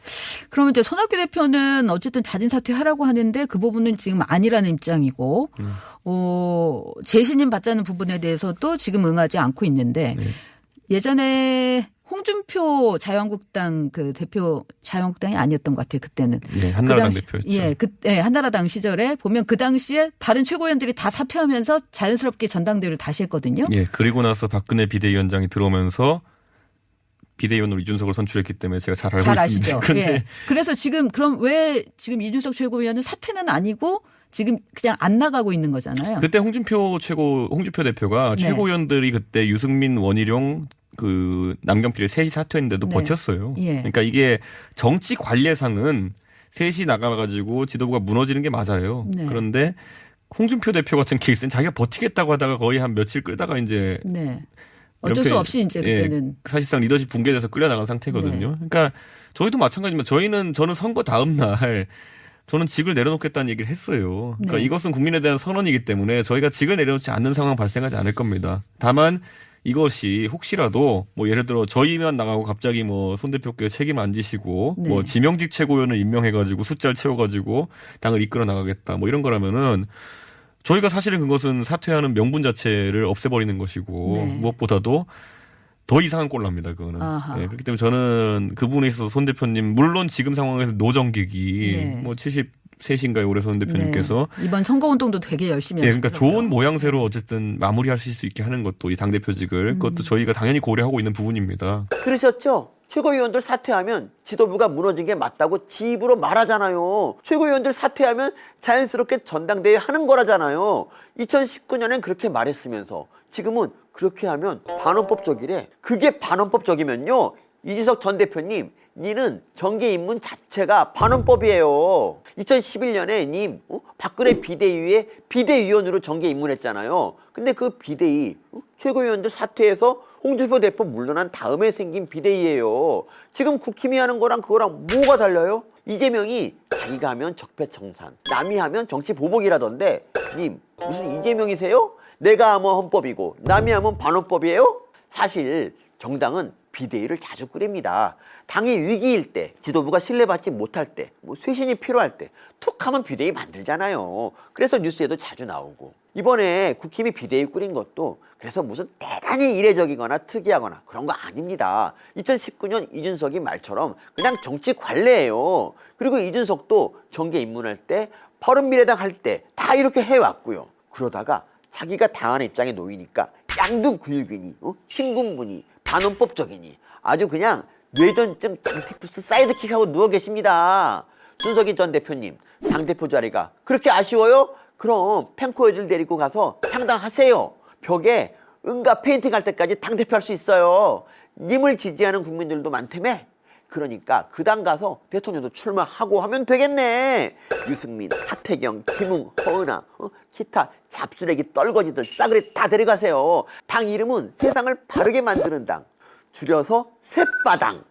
그러면 이제 손학규 대표는 어쨌든 자진 사퇴하라고 하는데 그 부분은 지금 아니라는 입장이고, 재신임 받자는 부분에 대해서도 지금 응하지 않고 있는데, 예전에 홍준표 자유한국당 그 대표 자유한국당이 아니었던 것 같아요. 그때는. 예, 한나라당 대표였죠. 예, 한나라당 시절에 보면 그 당시에 다른 최고위원들이 다 사퇴하면서 자연스럽게 전당대회를 다시 했거든요. 예, 그리고 나서 박근혜 비대위원장이 들어오면서 비대위원으로 이준석을 선출했기 때문에 제가 잘 알고 잘 있습니다. 아시죠. 그런데 예. 그래서 지금 그럼 왜 지금 이준석 최고위원은 사퇴는 아니고 지금 그냥 안 나가고 있는 거잖아요. 그때 홍준표 대표가 네. 최고위원들이 그때 유승민, 원희룡, 그 남경필이 셋이 사퇴했는데도 네. 버텼어요. 예. 그러니까 이게 정치 관례상은 셋이 나가가지고 지도부가 무너지는 게 맞아요. 네. 그런데 홍준표 대표 같은 케이스는 자기가 버티겠다고 하다가 거의 한 며칠 끌다가 이제 네. 어쩔 이렇게, 수 없이 이제 그때는 사실상 리더십 붕괴돼서 끌려나간 상태거든요. 네. 그러니까 저희도 마찬가지지만 저는 선거 다음 날 저는 직을 내려놓겠다는 얘기를 했어요. 그러니까 네. 이것은 국민에 대한 선언이기 때문에 저희가 직을 내려놓지 않는 상황 발생하지 않을 겁니다. 다만 이것이 혹시라도 뭐 예를 들어 저희만 나가고 갑자기 뭐 손 대표께 책임 안 지시고 네. 뭐 지명직 최고위원을 임명해가지고 숫자를 채워가지고 당을 이끌어 나가겠다 뭐 이런 거라면은 저희가 사실은 그것은 사퇴하는 명분 자체를 없애버리는 것이고 네. 무엇보다도 더 이상한 꼴 납니다. 그거는. 네, 그렇기 때문에 저는 그 부분에 있어서 손 대표님 물론 지금 상황에서 노정객이 네. 뭐 73인가요? 올해 손 대표님께서 네. 이번 선거운동도 되게 열심히 예, 그러니까 하시더라고요. 좋은 모양새로 어쨌든 마무리하실 수 있게 하는 것도 이 당대표직을 그것도 저희가 당연히 고려하고 있는 부분입니다. 그러셨죠? 최고위원들 사퇴하면 지도부가 무너진 게 맞다고 지 입으로 말하잖아요. 최고위원들 사퇴하면 자연스럽게 전당대회 하는 거라잖아요. 2019년엔 그렇게 말했으면서 지금은 그렇게 하면 반헌법적이래. 그게 반헌법적이면요. 이준석 전 대표님, 니는 정계 입문 자체가 반헌법이에요. 2011년에 님 박근혜 비대위에 비대위원으로 정계 입문했잖아요. 근데 그 비대위 최고위원들 사퇴해서 홍준표 대표 물러난 다음에 생긴 비대위예요. 지금 국힘이 하는 거랑 그거랑 뭐가 달라요? 이재명이 자기가 하면 적폐청산, 남이 하면 정치 보복이라던데 님 무슨 이재명이세요? 내가 하면 헌법이고 남이 하면 반헌법이에요? 사실 정당은 비대위를 자주 꾸립니다. 당이 위기일 때, 지도부가 신뢰받지 못할 때, 뭐 쇄신이 필요할 때 툭 하면 비대위 만들잖아요. 그래서 뉴스에도 자주 나오고 이번에 국힘이 비대위 꾸린 것도 그래서 무슨 대단히 이례적이거나 특이하거나 그런 거 아닙니다. 2019년 이준석이 말처럼 그냥 정치 관례예요. 그리고 이준석도 정계 입문할 때 바른미래당 할 때 다 이렇게 해왔고요. 그러다가 자기가 당하는 입장에 놓이니까 양등구육이니 신궁분이 반헌법적이니 아주 그냥 뇌전증 장티푸스 사이드킥하고 누워 계십니다. 손석희 전 대표님 당대표 자리가 그렇게 아쉬워요? 그럼 펜코이들 데리고 가서 창당하세요. 벽에 응가 페인팅 할 때까지 당대표 할 수 있어요. 님을 지지하는 국민들도 많다며. 그러니까 그 당 가서 대통령도 출마하고 하면 되겠네. 유승민, 하태경, 김웅, 허은하, 기타 잡수레기 떨거지들 싸그리 다 데려가세요. 당 이름은 세상을 바르게 만드는 당. 줄여서 새바당.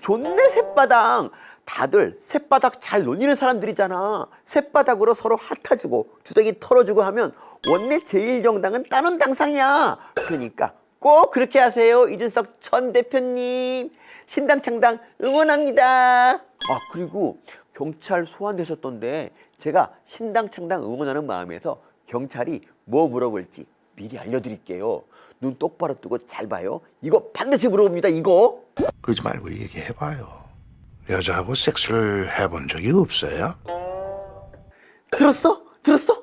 좋네 새바당. 다들 새바닥 잘 놀리는 사람들이잖아. 새바닥으로 서로 핥아주고 주댕이 털어주고 하면 원내 제1정당은 따는 당상이야. 그러니까 꼭 그렇게 하세요. 이준석 전 대표님. 신당 창당 응원합니다. 아 그리고 경찰 소환되셨던데 제가 신당 창당 응원하는 마음에서 경찰이 뭐 물어볼지 미리 알려드릴게요. 눈 똑바로 뜨고 잘 봐요. 이거 반드시 물어봅니다. 이거. 그러지 말고 얘기해봐요. 여자하고 섹스를 해본 적이 없어요? 들었어? 들었어?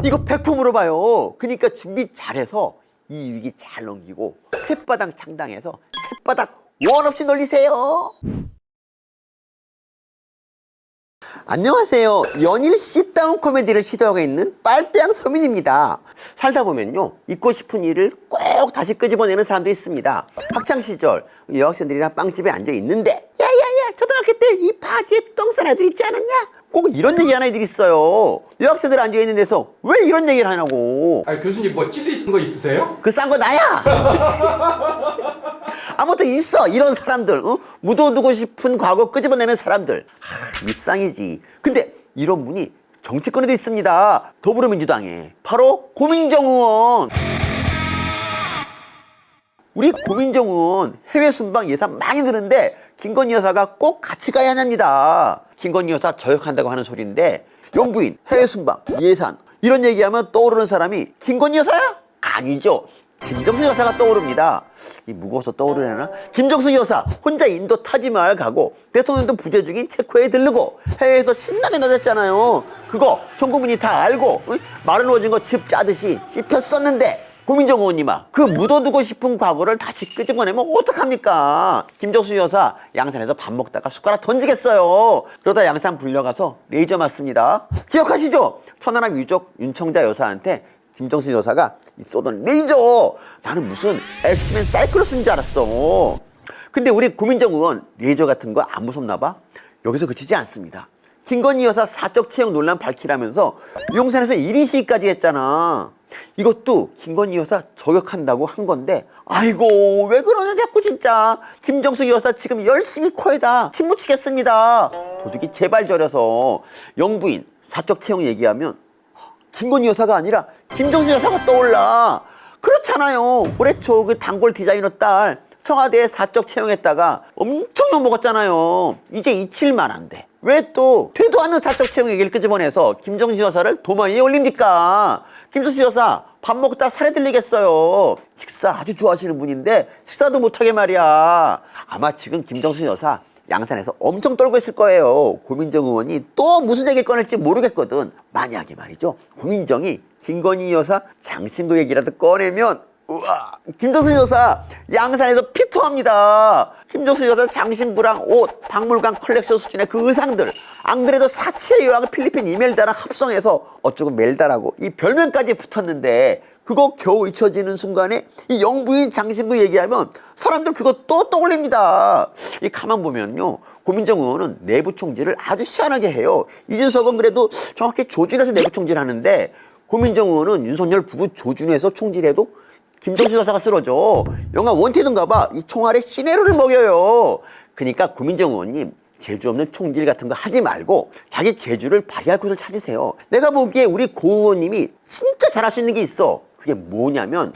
이거 100% 물어봐요. 그러니까 준비 잘해서 이 위기 잘 넘기고 새바당 창당해서 새바닥 원 없이 놀리세요. 안녕하세요. 연일 시다운 코미디를 시도하고 있는 빨대양 서민입니다. 살다 보면요, 잊고 싶은 일을 꼭 다시 끄집어내는 사람도 있습니다. 학창시절 여학생들이랑 빵집에 앉아 있는데 야야야, 초등학교 때 이 바지에 똥 싼 애들 있지 않았냐? 꼭 이런 얘기 하는 애들이 있어요. 여학생들 앉아 있는 데서 왜 이런 얘기를 하냐고. 아, 교수님 뭐 찔리신 거 있으세요? 그 싼 거 나야. 아무튼 있어 이런 사람들. 묻어두고 싶은 과거 끄집어내는 사람들. 밉상이지. 근데 이런 분이 정치권에도 있습니다. 더불어민주당에. 바로 고민정 의원. 우리 고민정 의원 해외 순방 예산 많이 드는데 김건희 여사가 꼭 같이 가야 하냐입니다. 김건희 여사 저역한다고 하는 소리인데 영부인 해외 순방 예산 이런 얘기하면 떠오르는 사람이 김건희 여사야? 아니죠. 김정수 여사가 떠오릅니다. 이 무거워서 떠오르려나? 김정수 여사 혼자 인도 타지마을 가고 대통령도 부재 중인 체코에 들르고 해외에서 신나게 나댔잖아요. 그거 전 국민이 다 알고 마른 오징어 즙 짜듯이 씹혔었는데 고민정 의원님아, 그 묻어두고 싶은 과거를 다시 끄집어내면 어떡합니까? 김정수 여사 양산에서 밥 먹다가 숟가락 던지겠어요. 그러다 양산 불려가서 레이저 맞습니다. 기억하시죠? 천안함 유족 윤청자 여사한테 김정수 여사가 쏘던 레이저. 나는 무슨 엑스맨 사이클로스인 줄 알았어. 근데 우리 고민정 의원 레이저 같은 거 안 무섭나 봐? 여기서 그치지 않습니다. 김건희 여사 사적 채용 논란 밝히라면서 용산에서 1인 시위까지 했잖아. 이것도 김건희 여사 저격한다고 한 건데 아이고 왜 그러냐 자꾸 진짜. 김정수 여사 지금 열심히 코에다 침 묻히겠습니다. 도둑이 제발 저려서 영부인 사적 채용 얘기하면 김건희 여사가 아니라 김정수 여사가 떠올라. 그렇잖아요. 올해 초 그 단골 디자이너 딸 청와대에 사적 채용했다가 엄청 욕먹었잖아요. 이제 잊힐만 한데 왜 또 되도 않는 사적 채용 얘기를 끄집어내서 김정수 여사를 도마 위에 올립니까? 김정수 여사 밥 먹다 살에 들리겠어요. 식사 아주 좋아하시는 분인데 식사도 못하게 말이야. 아마 지금 김정수 여사 양산에서 엄청 떨고 있을 거예요. 고민정 의원이 또 무슨 얘기 꺼낼지 모르겠거든. 만약에 말이죠, 고민정이 김건희 여사 장신구 얘기라도 꺼내면 우와, 김정수 여사 양산에서 피토합니다. 김정수 여사 장신구랑 옷, 박물관 컬렉션 수준의 그 의상들, 안 그래도 사치의 여왕 필리핀 이멜다랑 합성해서 어쩌고 멜다라고 이 별명까지 붙었는데 그거 겨우 잊혀지는 순간에 이 영부인 장신구 얘기하면 사람들 그거 또 떠올립니다. 이 가만 보면요, 고민정 의원은 내부 총질을 아주 시원하게 해요. 이준석은 그래도 정확히 조준해서 내부 총질을 하는데 고민정 의원은 윤석열 부부 조준해서 총질해도 김정수 여사가 쓰러져. 영화 원티드인가 봐. 이 총알에 시네로를 먹여요. 그러니까 고민정 의원님 재주 없는 총질 같은 거 하지 말고 자기 재주를 발휘할 곳을 찾으세요. 내가 보기에 우리 고 의원님이 진짜 잘할 수 있는 게 있어. 그게 뭐냐면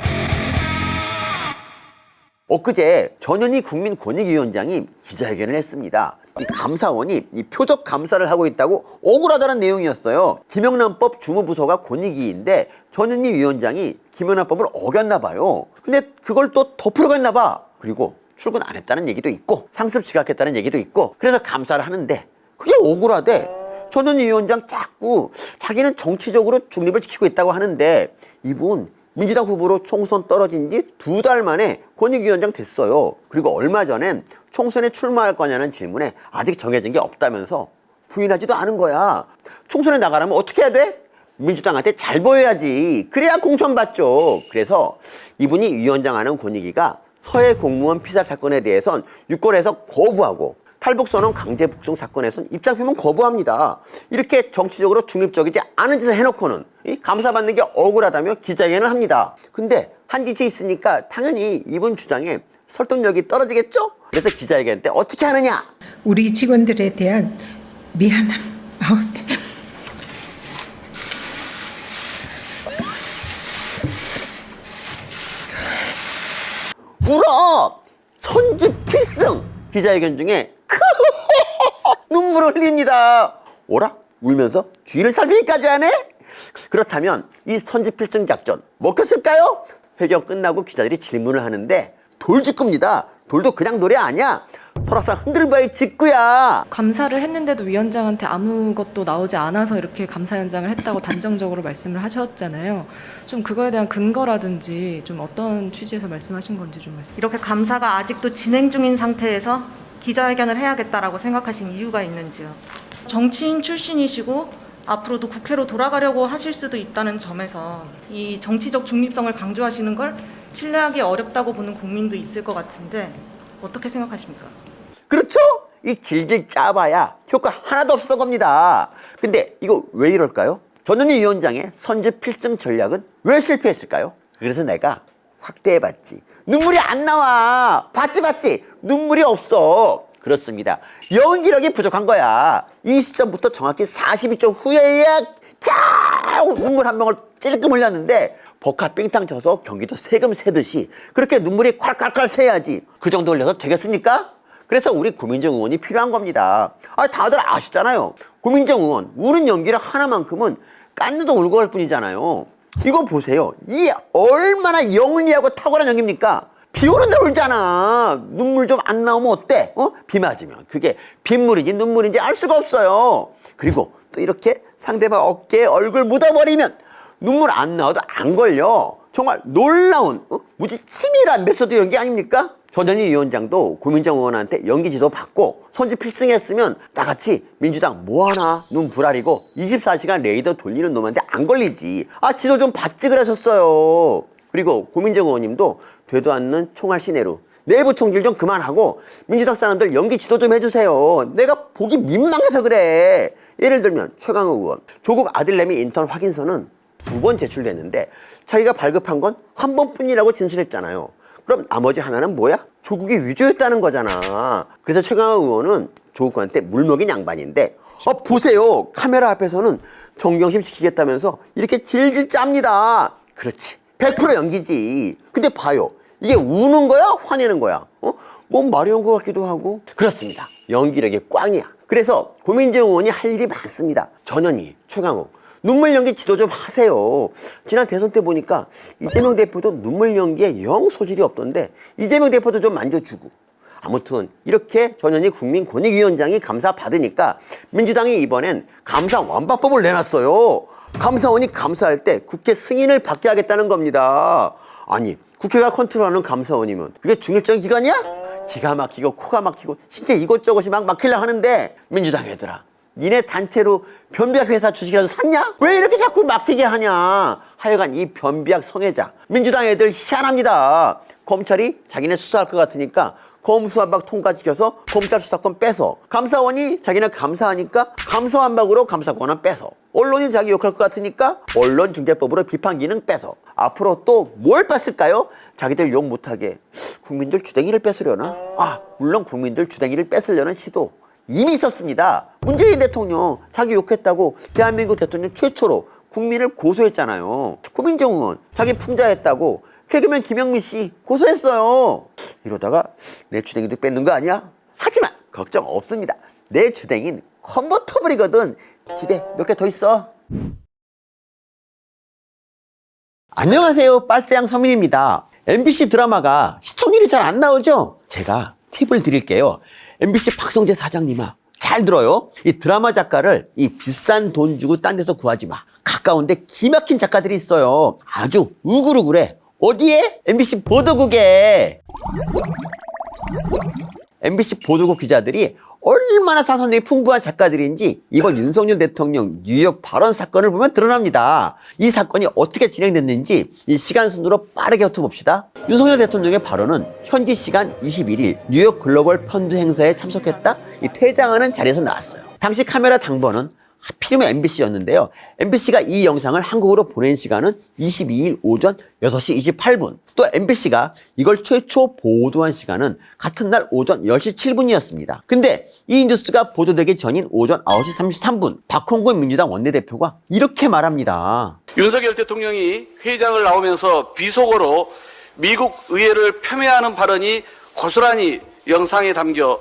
엊그제 전현희 국민권익위원장이 기자회견을 했습니다. 이 감사원이 이 표적 감사를 하고 있다고 억울하다는 내용이었어요. 김영란법 주무부서가 권익위인데 전현희 위원장이 김영란법을 어겼나 봐요. 근데 그걸 또 덮으려고 했나 봐. 그리고 출근 안 했다는 얘기도 있고 상습 지각했다는 얘기도 있고 그래서 감사를 하는데 그게 억울하대. 전현희 위원장 자꾸 자기는 정치적으로 중립을 지키고 있다고 하는데 이분 민주당 후보로 총선 떨어진 지 2달 만에 권익위원장 됐어요. 그리고 얼마 전엔 총선에 출마할 거냐는 질문에 아직 정해진 게 없다면서 부인하지도 않은 거야. 총선에 나가려면 어떻게 해야 돼? 민주당한테 잘 보여야지. 그래야 공천받죠. 그래서 이분이 위원장하는 권익위가 서해 공무원 피살 사건에 대해선 유권에서 거부하고 탈북선언 강제 북송 사건에선 입장 표명 거부합니다. 이렇게 정치적으로 중립적이지 않은 짓을 해놓고는 이 감사받는 게 억울하다며 기자회견을 합니다. 근데 한 짓이 있으니까 당연히 이분 주장에 설득력이 떨어지겠죠? 그래서 기자회견 때 어떻게 하느냐? 우리 직원들에 대한 미안함. 울어! 선지 필승! 기자회견 중에 눈물을 흘립니다. 오라? 울면서 주의를 살피기까지 하네? 그렇다면 이 선지필승 작전 먹혔을까요? 회견 끝나고 기자들이 질문을 하는데 돌직구입니다. 돌도 그냥 노래 아니야. 설악산 흔들바위 직구야. 감사를 했는데도 위원장한테 아무것도 나오지 않아서 이렇게 감사 현장을 했다고 단정적으로 말씀을 하셨잖아요. 좀 그거에 대한 근거라든지 좀 어떤 취지에서 말씀하신 건지 좀 말씀. 이렇게 감사가 아직도 진행 중인 상태에서 기자회견을 해야겠다라고 생각하신 이유가 있는지요? 정치인 출신이시고 앞으로도 국회로 돌아가려고 하실 수도 있다는 점에서 이 정치적 중립성을 강조하시는 걸 신뢰하기 어렵다고 보는 국민도 있을 것 같은데 어떻게 생각하십니까? 그렇죠? 이 질질 짜봐야 효과 하나도 없었던 겁니다. 근데 이거 왜 이럴까요? 전현희 위원장의 선제 필승 전략은 왜 실패했을까요? 그래서 내가 확대해봤지. 눈물이 안 나와. 봤지? 눈물이 없어. 그렇습니다. 연기력이 부족한 거야. 이 시점부터 정확히 42초 후에야 캬! 눈물 한 방울 찔끔 흘렸는데 버카 빙탕 쳐서 경기도 세금 세듯이 그렇게 눈물이 콸콸콸 새야지. 그 정도 흘려서 되겠습니까? 그래서 우리 고민정 의원이 필요한 겁니다. 다들 아시잖아요. 고민정 의원 우는 연기력 하나만큼은 깐느도 울고 갈 뿐이잖아요. 이거 보세요. 이게 얼마나 영리하고 탁월한 연기입니까? 비 오는데 울잖아. 눈물 좀 안 나오면 어때? 비 맞으면 그게 빗물인지 눈물인지 알 수가 없어요. 그리고 또 이렇게 상대방 어깨에 얼굴 묻어버리면 눈물 안 나와도 안 걸려. 정말 놀라운 무지 치밀한 메소드 연기 아닙니까? 전현희 위원장도 고민정 의원한테 연기 지도 받고 선지 필승했으면 나같이 민주당 뭐하나 눈 부라리고 24시간 레이더 돌리는 놈한테 안 걸리지. 지도 좀 받지 그러셨어요. 그리고 고민정 의원님도 되도 않는 총알 시내로 내부 총질 좀 그만하고 민주당 사람들 연기 지도 좀 해주세요. 내가 보기 민망해서 그래. 예를 들면 최강욱 의원 조국 아들내미 인턴 확인서는 2번 제출됐는데 자기가 발급한 건 한 번뿐이라고 진술했잖아요. 그럼 나머지 하나는 뭐야? 조국이 위조했다는 거잖아. 그래서 최강욱 의원은 조국한테 물먹인 양반인데 보세요. 카메라 앞에서는 정경심 시키겠다면서 이렇게 질질 짭니다. 그렇지. 100% 연기지. 근데 봐요. 이게 우는 거야? 화내는 거야? 뭔 말이 온 것 같기도 하고. 그렇습니다. 연기력이 꽝이야. 그래서 고민정 의원이 할 일이 많습니다. 전현희, 최강욱 눈물 연기 지도 좀 하세요. 지난 대선 때 보니까 이재명 대표도 눈물 연기에 영 소질이 없던데 이재명 대표도 좀 만져주고. 아무튼 이렇게 전현희 국민권익위원장이 감사 받으니까 민주당이 이번엔 감사 완박법을 내놨어요. 감사원이 감사할 때 국회 승인을 받게 하겠다는 겁니다. 아니 국회가 컨트롤하는 감사원이면 그게 중립적인 기관이야? 기가 막히고 코가 막히고 진짜 이것저것이 막 막히려 하는데 민주당 애들아 니네 단체로 변비약 회사 주식이라도 샀냐? 왜 이렇게 자꾸 막히게 하냐? 하여간 이 변비약 성애자 민주당 애들 희한합니다. 검찰이 자기네 수사할 것 같으니까 검수완박 통과시켜서 검찰 수사권 뺏어. 감사원이 자기네 감사하니까 감사완박으로 감사 권한 뺏어. 언론이 자기 욕할 것 같으니까 언론중재법으로 비판 기능 뺏어. 앞으로 또 뭘 뺐을까요? 자기들 욕 못하게 국민들 주댕이를 뺏으려나? 물론 국민들 주댕이를 뺏으려는 시도 이미 있었습니다. 문재인 대통령 자기 욕했다고 대한민국 대통령 최초로 국민을 고소했잖아요. 고민정 의원 자기 풍자했다고 개그맨 김영민 씨 고소했어요. 이러다가 내 주댕이도 뺏는 거 아니야? 하지만 걱정 없습니다. 내 주댕이는 컨버터블이거든. 집에 몇 개 더 있어. 안녕하세요. 빨대양 서민입니다. MBC 드라마가 시청률이 잘 안 나오죠? 제가 팁을 드릴게요. MBC 박성재 사장님아, 잘 들어요. 이 드라마 작가를 이 비싼 돈 주고 딴 데서 구하지 마. 가까운데 기막힌 작가들이 있어요. 아주 우글우글해. 어디에? MBC 보도국에. MBC 보도국 기자들이 얼마나 사선이 풍부한 작가들인지 이번 윤석열 대통령 뉴욕 발언 사건을 보면 드러납니다. 이 사건이 어떻게 진행됐는지 이 시간 순으로 빠르게 훑어봅시다. 윤석열 대통령의 발언은 현지 시간 21일 뉴욕 글로벌 펀드 행사에 참석했다 이 퇴장하는 자리에서 나왔어요. 당시 카메라 당번은 하필이면 MBC였는데요. MBC가 이 영상을 한국으로 보낸 시간은 22일 오전 6시 28분. 또 MBC가 이걸 최초 보도한 시간은 같은 날 오전 10시 7분이었습니다. 근데 이 뉴스가 보도되기 전인 오전 9시 33분 박홍근 민주당 원내대표가 이렇게 말합니다. 윤석열 대통령이 회의장을 나오면서 비속어로 미국 의회를 폄훼하는 발언이 고스란히 영상에 담겨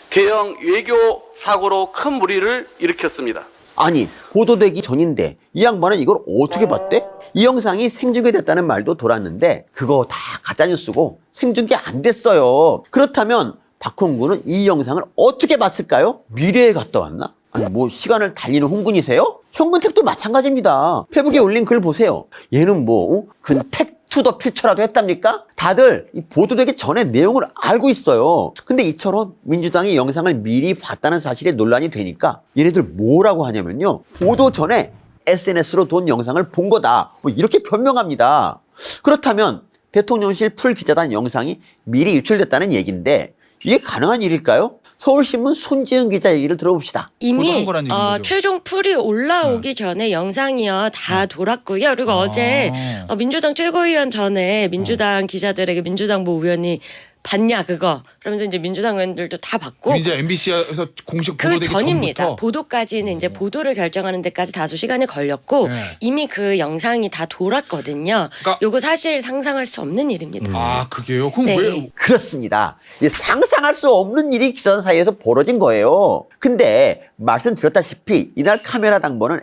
대형 외교 사고로 큰 무리를 일으켰습니다. 아니 보도되기 전인데 이 양반은 이걸 어떻게 봤대? 이 영상이 생중계됐다는 말도 돌았는데 그거 다 가짜뉴스고 생중계 안 됐어요. 그렇다면 박홍근은 이 영상을 어떻게 봤을까요? 미래에 갔다 왔나? 아니 뭐 시간을 달리는 홍군이세요? 현근택도 마찬가지입니다. 페북에 올린 글 보세요. 얘는 뭐 근택 투더 퓨처라도 했답니까? 다들 이 보도되기 전에 내용을 알고 있어요. 근데 이처럼 민주당이 영상을 미리 봤다는 사실에 논란이 되니까 얘네들 뭐라고 하냐면요. 보도 전에 SNS로 본 영상을 본 거다. 뭐 이렇게 변명합니다. 그렇다면 대통령실 풀기자단 영상이 미리 유출됐다는 얘기인데 이게 가능한 일일까요? 서울신문 손지은 기자 얘기를 들어봅시다. 이미 최종 풀이 올라오기 전에 영상이요 다 돌았고요. 그리고 어제 민주당 최고위원 전에 민주당 기자들에게 민주당 모 의원이 봤냐 그거 그러면서 이제 민주당 의원들도 다 봤고 이제 MBC에서 공식 그 보도되기 전입니다. 전부터 보도까지는 이제 보도를 결정하는 데까지 다소 시간이 걸렸고 이미 그 영상이 다 돌았거든요. 그러니까 요거 사실 상상할 수 없는 일입니다. 아 그게요? 그럼 네. 왜? 그렇습니다. 이 상상할 수 없는 일이 기자단 사이에서 벌어진 거예요. 근데 말씀드렸다시피 이날 카메라 당번은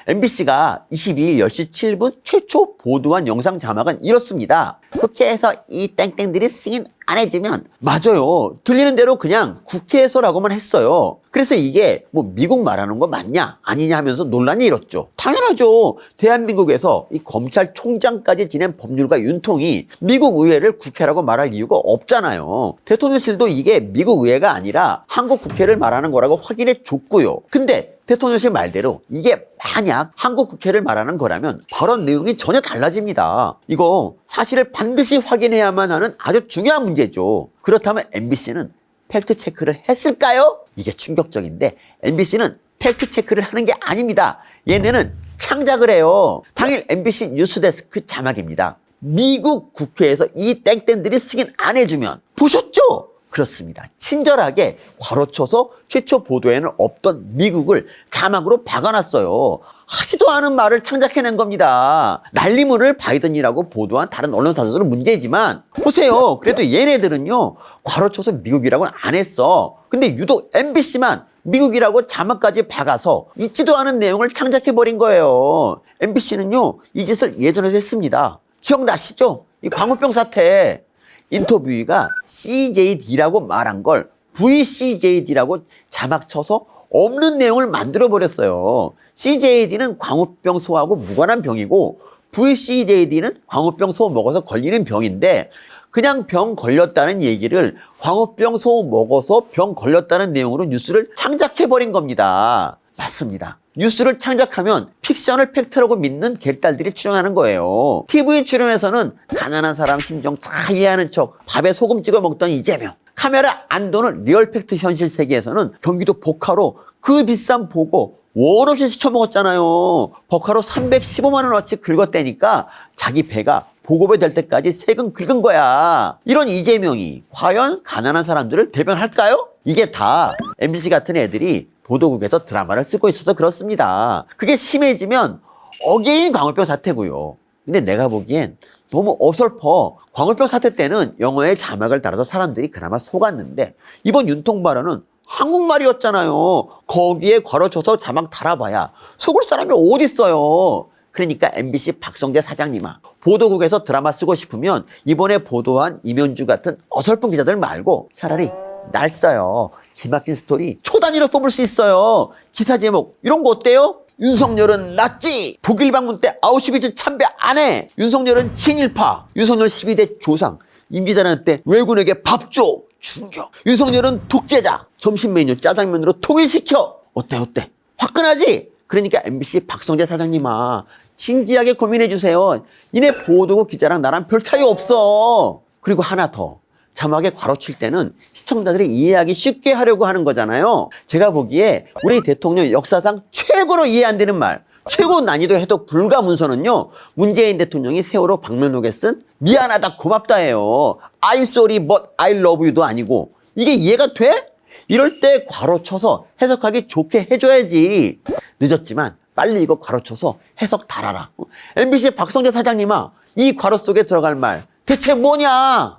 MBC가 22일 10시 7분 최초 보도한 영상 자막은 이렇습니다. 국회에서 이 땡땡들이 승인 안 해주면 맞아요. 들리는 대로 그냥 국회에서라고만 했어요. 그래서 이게 뭐 미국 말하는 거 맞냐 아니냐 하면서 논란이 일었죠. 당연하죠. 대한민국에서 이 검찰총장까지 지낸 법률가 윤통이 미국 의회를 국회라고 말할 이유가 없잖아요. 대통령실도 이게 미국 의회가 아니라 한국 국회를 말하는 거라고 확인해 줬고요. 근데 대통령실 말대로 이게 만약 한국 국회를 말하는 거라면 발언 내용이 전혀 달라집니다. 이거 사실을 반드시 확인해야만 하는 아주 중요한 문제죠. 그렇다면 MBC는 팩트체크를 했을까요? 이게 충격적인데 MBC는 팩트체크를 하는 게 아닙니다. 얘네는 창작을 해요. 당일 MBC 뉴스데스크 자막입니다. 미국 국회에서 이 땡땡들이 승인 안 해주면 보셨죠? 그렇습니다. 친절하게 괄호쳐서 최초 보도에는 없던 미국을 자막으로 박아놨어요. 하지도 않은 말을 창작해낸 겁니다. 난리물을 바이든이라고 보도한 다른 언론사들은 문제지만 보세요. 그래도 얘네들은요. 괄호쳐서 미국이라고는 안 했어. 근데 유독 MBC만 미국이라고 자막까지 박아서 있지도 않은 내용을 창작해버린 거예요. MBC는요. 이 짓을 예전에도 했습니다. 기억나시죠? 이 광우병 사태. 인터뷰가 CJD라고 말한 걸 VCJD라고 자막 쳐서 없는 내용을 만들어버렸어요. CJD는 광우병 소하고 무관한 병이고 VCJD는 광우병 소 먹어서 걸리는 병인데 그냥 병 걸렸다는 얘기를 광우병 소 먹어서 병 걸렸다는 내용으로 뉴스를 창작해버린 겁니다. 맞습니다. 뉴스를 창작하면 픽션을 팩트라고 믿는 객달들이 출연하는 거예요. TV 출연에서는 가난한 사람 심정 잘 이해하는 척 밥에 소금 찍어 먹던 이재명. 카메라 안 도는 리얼 팩트 현실 세계에서는 경기도 보카로 그 비싼 보고 원 없이 시켜 먹었잖아요. 버카로 315만 원어치 긁었대니까 자기 배가 보고배 될 때까지 세금 긁은 거야. 이런 이재명이 과연 가난한 사람들을 대변할까요? 이게 다 MBC 같은 애들이 보도국에서 드라마를 쓰고 있어서 그렇습니다. 그게 심해지면 어게인 광우병 사태고요. 근데 내가 보기엔 너무 어설퍼. 광우병 사태 때는 영어에 자막을 달아서 사람들이 그나마 속았는데 이번 윤통 발언은 한국말이었잖아요. 거기에 괄호쳐서 자막 달아봐야 속을 사람이 어딨어요. 그러니까 MBC 박성재 사장님아, 보도국에서 드라마 쓰고 싶으면 이번에 보도한 임현주 같은 어설픈 기자들 말고 차라리 날 써요. 기막힌 스토리 초단위로 뽑을 수 있어요. 기사 제목 이런 거 어때요? 윤석열은 낫지. 독일 방문 때 아우슈비츠 참배 안 해. 윤석열은 친일파. 윤석열 12대 조상. 임기단할 때 왜군에게 밥 줘. 충격. 윤석열은 독재자. 점심 메뉴 짜장면으로 통일시켜. 어때? 화끈하지? 그러니까 MBC 박성재 사장님아, 진지하게 고민해 주세요. 이내 보도국 기자랑 나랑 별 차이 없어. 그리고 하나 더. 자막에 괄호칠 때는 시청자들이 이해하기 쉽게 하려고 하는 거잖아요. 제가 보기에 우리 대통령 역사상 최고로 이해 안 되는 말, 최고 난이도 해독 불가 문서는요, 문재인 대통령이 세월호 방면록에 쓴 미안하다 고맙다예요. I'm sorry but I love you도 아니고 이게 이해가 돼? 이럴 때 괄호쳐서 해석하기 좋게 해줘야지. 늦었지만 빨리 이거 괄호쳐서 해석 달아라. MBC 박성재 사장님아, 이 괄호 속에 들어갈 말 대체 뭐냐?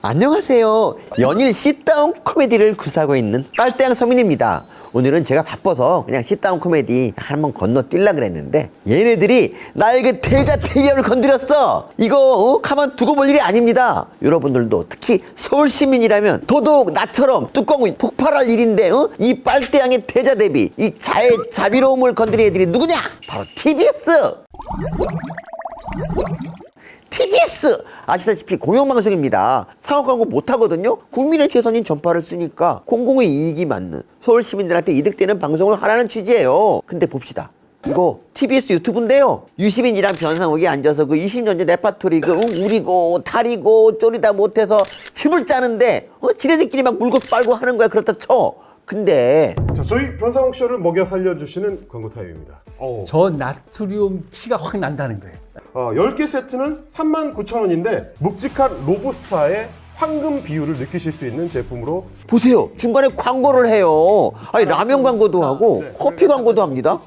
안녕하세요. 연일 시다운 코미디를 구사하고 있는 빨대양 서민입니다. 오늘은 제가 바빠서 그냥 시다운 코미디 한번 건너뛸라 그랬는데 얘네들이 나에게 대자대비함을 건드렸어. 이거 가만 두고 볼 일이 아닙니다. 여러분들도 특히 서울 시민이라면 더더욱 나처럼 뚜껑이 폭발할 일인데 이 빨대양의 대자대비, 이 자비로움을 건드린 애들이 누구냐? 바로 TBS! TBS! 아시다시피 공영방송입니다. 상업 광고 못하거든요? 국민의 최선인 전파를 쓰니까 공공의 이익이 맞는 서울 시민들한테 이득되는 방송을 하라는 취지예요. 근데 봅시다. 이거 TBS 유튜브인데요. 유시민이랑 변상욱이 앉아서 그 20년 전 레파토리 우리고 다리고 쪼리다 못해서 춤을 짜는데 지네들끼리 막 물고 빨고 하는 거야. 그렇다 쳐. 근데 자, 저희 변상욱 쇼를 먹여 살려주시는 광고 타임입니다. 저 나트륨 피가 확 난다는 거예요. 10개 세트는 39,000원인데 묵직한 로부스타의 황금 비율을 느끼실 수 있는 제품으로. 보세요. 중간에 광고를 해요. 아니 라면 광고도 하고 커피 광고도 합니다.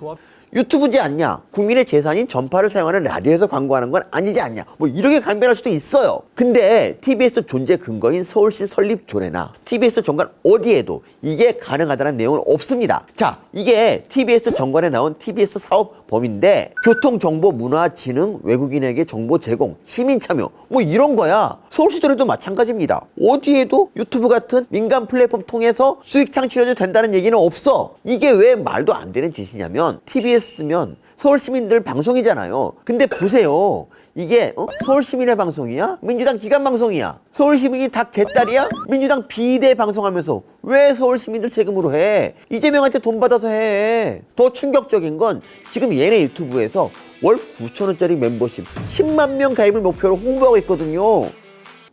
유튜브지 않냐? 국민의 재산인 전파를 사용하는 라디오에서 광고하는 건 아니지 않냐? 뭐 이렇게 강변할 수도 있어요. 근데 TBS 존재 근거인 서울시 설립 조례나 TBS 정관 어디에도 이게 가능하다는 내용은 없습니다. 자, 이게 TBS 정관에 나온 TBS 사업 범위인데 교통정보문화진흥 외국인에게 정보 제공, 시민 참여 뭐 이런 거야. 서울시 조례도 마찬가지입니다. 어디에도 유튜브 같은 민간 플랫폼 통해서 수익 창출해도 된다는 얘기는 없어. 이게 왜 말도 안 되는 짓이냐면 TBS면 서울 시민들 방송이잖아요. 근데 보세요. 이게 서울 시민의 방송이야? 민주당 기관 방송이야? 서울 시민이 다 개딸이야? 민주당 비대 방송하면서 왜 서울 시민들 세금으로 해? 이재명한테 돈 받아서 해. 더 충격적인 건 지금 얘네 유튜브에서 월 9,000원짜리 멤버십 10만 명 가입을 목표로 홍보하고 있거든요.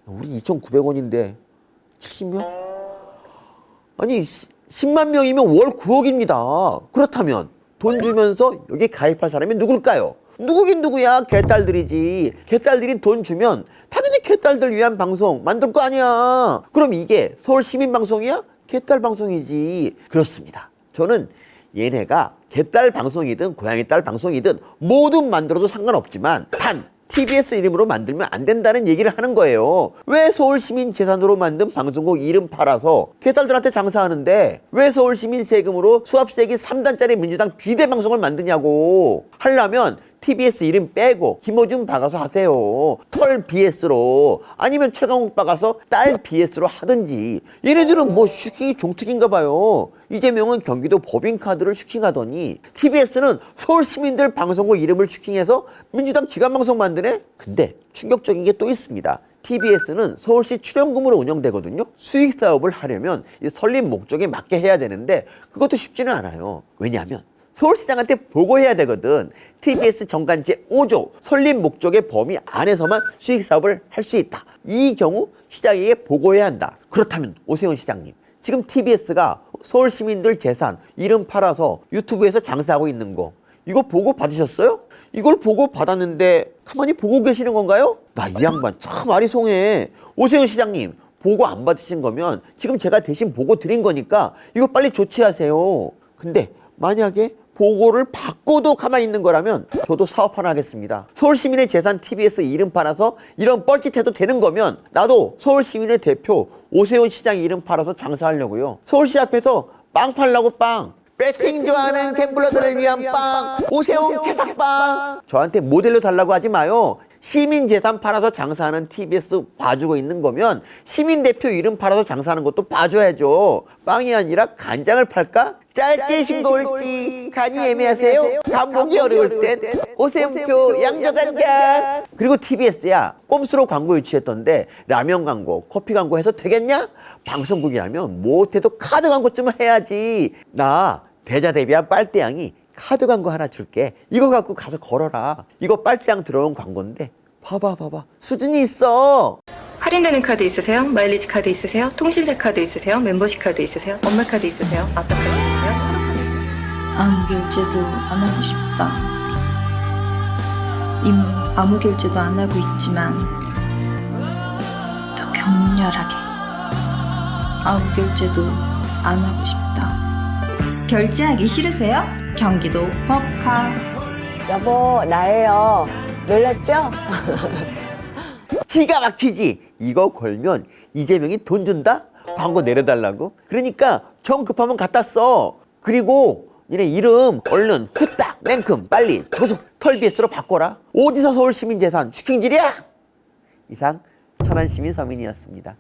우리 2,900원인데 70명? 아니 10만 명이면 월 9억입니다. 그렇다면 돈 주면서 여기 가입할 사람이 누굴까요? 누구긴 누구야? 개딸들이지. 개딸들이 돈 주면 당연히 개딸들 위한 방송 만들 거 아니야. 그럼 이게 서울 시민 방송이야? 개딸 방송이지. 그렇습니다. 저는 얘네가 개딸 방송이든 고양이 딸 방송이든 뭐든 만들어도 상관없지만 단 TBS 이름으로 만들면 안 된다는 얘기를 하는 거예요. 왜 서울시민 재산으로 만든 방송국 이름 팔아서 개딸들한테 장사하는데 왜 서울시민 세금으로 수압세기 3단짜리 민주당 비대 방송을 만드냐고. 하려면 TBS 이름 빼고 김어준 박아서 하세요. 털 BS로. 아니면 최강욱 박아서 딸 BS로 하든지. 얘네들은 뭐 슈킹이 종특인가 봐요. 이재명은 경기도 법인카드를 슈킹하더니 TBS는 서울 시민들 방송국 이름을 슈킹해서 민주당 기관방송 만드네? 근데 충격적인 게 또 있습니다. TBS는 서울시 출연금으로 운영되거든요. 수익 사업을 하려면 이 설립 목적에 맞게 해야 되는데 그것도 쉽지는 않아요. 왜냐하면 서울시장한테 보고해야 되거든. TBS 정관 제5조 설립 목적의 범위 안에서만 수익 사업을 할 수 있다. 이 경우 시장에게 보고해야 한다. 그렇다면 오세훈 시장님, 지금 TBS가 서울 시민들 재산 이름 팔아서 유튜브에서 장사하고 있는 거 이거 보고 받으셨어요? 이걸 보고 받았는데 가만히 보고 계시는 건가요? 나 이 양반 참 아리송해. 오세훈 시장님, 보고 안 받으신 거면 지금 제가 대신 보고 드린 거니까 이거 빨리 조치하세요. 근데 만약에 보고를 받고도 가만히 있는 거라면 저도 사업 하나 하겠습니다. 서울시민의 재산 TBS 이름 팔아서 이런 뻘짓해도 되는 거면 나도 서울시민의 대표 오세훈 시장 이름 팔아서 장사하려고요. 서울시 앞에서 빵 팔라고 빵. 배팅 좋아하는 갬블러들을 위한 빵. 오세훈 개삭빵. 저한테 모델로 달라고 하지 마요. 시민 재산 팔아서 장사하는 TBS 봐주고 있는 거면 시민 대표 이름 팔아서 장사하는 것도 봐줘야죠. 빵이 아니라 간장을 팔까? 짤지 싱거울지 간이 애매하세요? 간보기 어려울 땐 오세훈표 양조간장. 그리고 TBS야 꼼수로 광고 유치했던데 라면 광고, 커피 광고 해서 되겠냐? 방송국이라면 못해도 카드 광고 좀 해야지. 나 대자대비한 빨대양이 카드 광고 하나 줄게. 이거 갖고 가서 걸어라. 이거 빨대양 들어온 광고인데 봐봐 수준이 있어. 할인되는 카드 있으세요? 마일리지 카드 있으세요? 통신사 카드 있으세요? 멤버십 카드 있으세요? 엄마 카드 있으세요? 아빠 카드 있으세요? 아무 결제도 안 하고 싶다. 이미 아무 결제도 안 하고 있지만 더 격렬하게 아무 결제도 안 하고 싶다. 결제하기 싫으세요? 경기도 법카. 여보, 나예요. 놀랐죠? 기가 막히지. 이거 걸면 이재명이 돈 준다? 광고 내려달라고? 그러니까 정 급하면 갖다 써. 그리고 니네 이름 얼른 후딱 냉큼 빨리 조속 털비에스로 바꿔라. 어디서 서울시민재산 슈킹질이야? 이상 천안시민 서민이었습니다.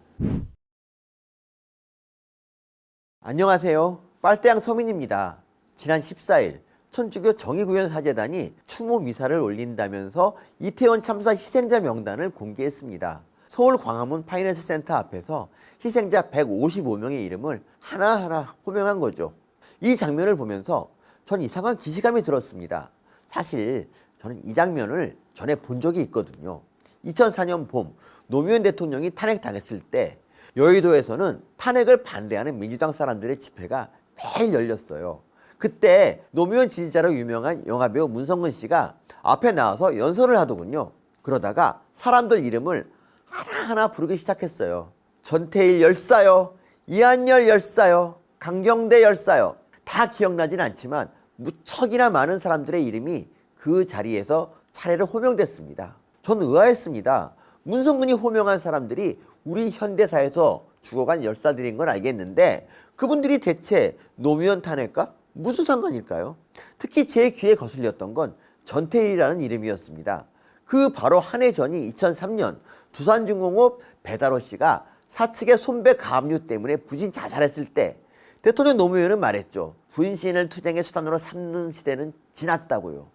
안녕하세요. 빨대양 서민입니다. 지난 14일 천주교 정의구현 사재단이 추모 미사를 올린다면서 이태원 참사 희생자 명단을 공개했습니다. 서울 광화문 파이낸스 센터 앞에서 희생자 155명의 이름을 하나하나 호명한 거죠. 이 장면을 보면서 전 이상한 기시감이 들었습니다. 사실 저는 이 장면을 전에 본 적이 있거든요. 2004년 봄 노무현 대통령이 탄핵당했을 때 여의도에서는 탄핵을 반대하는 민주당 사람들의 집회가 매일 열렸어요. 그때 노무현 지지자로 유명한 영화배우 문성근 씨가 앞에 나와서 연설을 하더군요. 그러다가 사람들 이름을 하나하나 부르기 시작했어요. 전태일 열사요, 이한열 열사요, 강경대 열사요. 다 기억나진 않지만 무척이나 많은 사람들의 이름이 그 자리에서 차례로 호명됐습니다. 전 의아했습니다. 문성근이 호명한 사람들이 우리 현대사에서 죽어간 열사들인 건 알겠는데 그분들이 대체 노무현 탄핵과 무슨 상관일까요? 특히 제 귀에 거슬렸던 건 전태일이라는 이름이었습니다. 그 바로 한 해 전이 2003년 두산중공업 배달호 씨가 사측의 손배 가압류 때문에 부진 자살했을 때 대통령 노무현은 말했죠. 분신을 투쟁의 수단으로 삼는 시대는 지났다고요.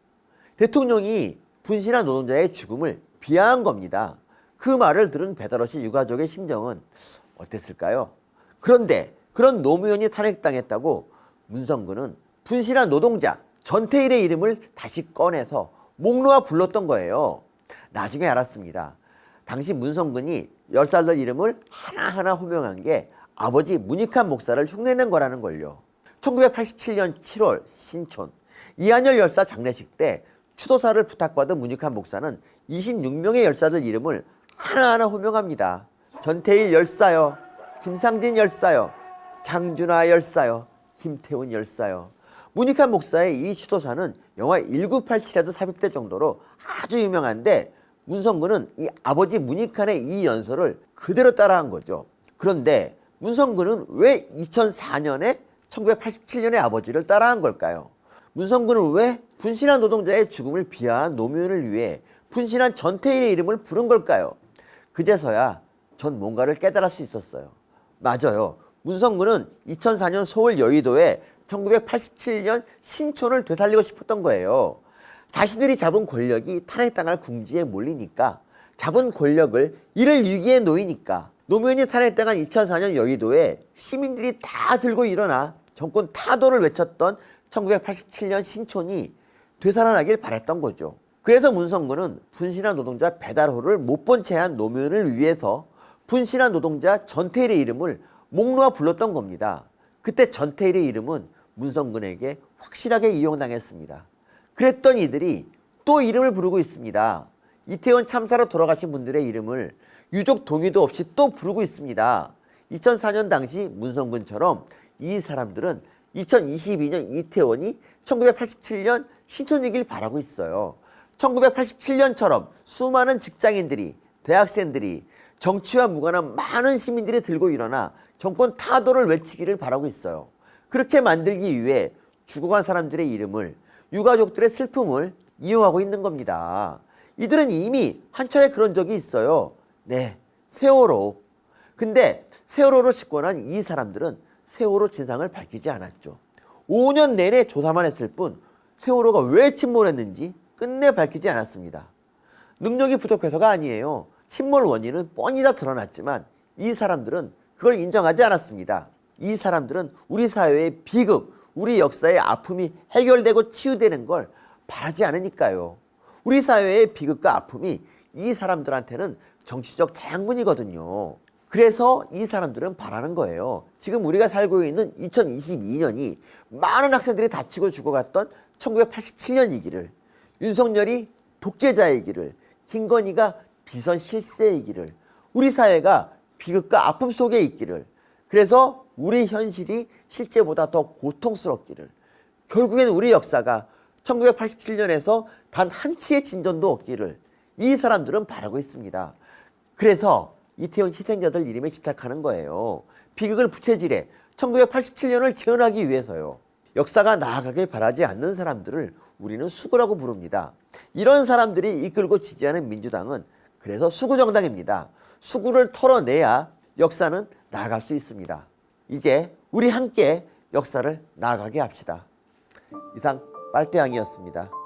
대통령이 분신한 노동자의 죽음을 비하한 겁니다. 그 말을 들은 배달호 씨 유가족의 심정은 어땠을까요? 그런데 그런 노무현이 탄핵당했다고 문성근은 분신한 노동자 전태일의 이름을 다시 꺼내서 목 놓아 불렀던 거예요. 나중에 알았습니다. 당시 문성근이 열사들 이름을 하나하나 호명한 게 아버지 문익환 목사를 흉내낸 거라는 걸요. 1987년 7월 신촌 이한열 열사 장례식 때 추도사를 부탁받은 문익환 목사는 26명의 열사들 이름을 하나하나 호명합니다. 전태일 열사요, 김상진 열사요, 장준하 열사요, 김태훈 열사요. 문익환 목사의 이 추도사는 영화 1987에도 삽입될 정도로 아주 유명한데 문성근은 이 아버지 문익환의 이 연설을 그대로 따라한 거죠. 그런데 문성근은 왜 2004년에 1987년의 아버지를 따라한 걸까요? 문성근은 왜 분신한 노동자의 죽음을 비하한 노무현을 위해 분신한 전태일의 이름을 부른 걸까요? 그제서야 전 뭔가를 깨달을 수 있었어요. 맞아요. 문성근은 2004년 서울 여의도에 1987년 신촌을 되살리고 싶었던 거예요. 자신들이 잡은 권력이 탄핵당할 궁지에 몰리니까 잡은 권력을 이를 위기에 놓이니까 노무현이 탄핵당한 2004년 여의도에 시민들이 다 들고 일어나 정권 타도를 외쳤던 1987년 신촌이 되살아나길 바랬던 거죠. 그래서 문성근은 분신한 노동자 배달호를 못 본 채 한 노무현을 위해서 분신한 노동자 전태일의 이름을 목 놓아 불렀던 겁니다. 그때 전태일의 이름은 문성근에게 확실하게 이용당했습니다. 그랬던 이들이 또 이름을 부르고 있습니다. 이태원 참사로 돌아가신 분들의 이름을 유족 동의도 없이 또 부르고 있습니다. 2004년 당시 문성근처럼 이 사람들은 2022년 이태원이 1987년 신촌이길 바라고 있어요. 1987년처럼 수많은 직장인들이, 대학생들이, 정치와 무관한 많은 시민들이 들고 일어나 정권 타도를 외치기를 바라고 있어요. 그렇게 만들기 위해 죽어간 사람들의 이름을, 유가족들의 슬픔을 이용하고 있는 겁니다. 이들은 이미 한 차례 그런 적이 있어요. 네, 세월호. 근데 세월호로 집권한 이 사람들은 세월호 진상을 밝히지 않았죠. 5년 내내 조사만 했을 뿐 세월호가 왜 침몰했는지 끝내 밝히지 않았습니다. 능력이 부족해서가 아니에요. 침몰 원인은 뻔히 다 드러났지만 이 사람들은 그걸 인정하지 않았습니다. 이 사람들은 우리 사회의 비극, 우리 역사의 아픔이 해결되고 치유되는 걸 바라지 않으니까요. 우리 사회의 비극과 아픔이 이 사람들한테는 정치적 자양분이거든요. 그래서 이 사람들은 바라는 거예요. 지금 우리가 살고 있는 2022년이 많은 학생들이 다치고 죽어갔던 1987년이기를, 윤석열이 독재자이기를, 김건희가 비선 실세이기를, 우리 사회가 비극과 아픔 속에 있기를, 그래서 우리 현실이 실제보다 더 고통스럽기를, 결국엔 우리 역사가 1987년에서 단 한 치의 진전도 없기를 이 사람들은 바라고 있습니다. 그래서 이태원 희생자들 이름에 집착하는 거예요. 비극을 부채질해 1987년을 재현하기 위해서요. 역사가 나아가길 바라지 않는 사람들을 우리는 수구라고 부릅니다. 이런 사람들이 이끌고 지지하는 민주당은 그래서 수구정당입니다. 수구를 털어내야 역사는 나아갈 수 있습니다. 이제 우리 함께 역사를 나아가게 합시다. 이상 빨대양이었습니다.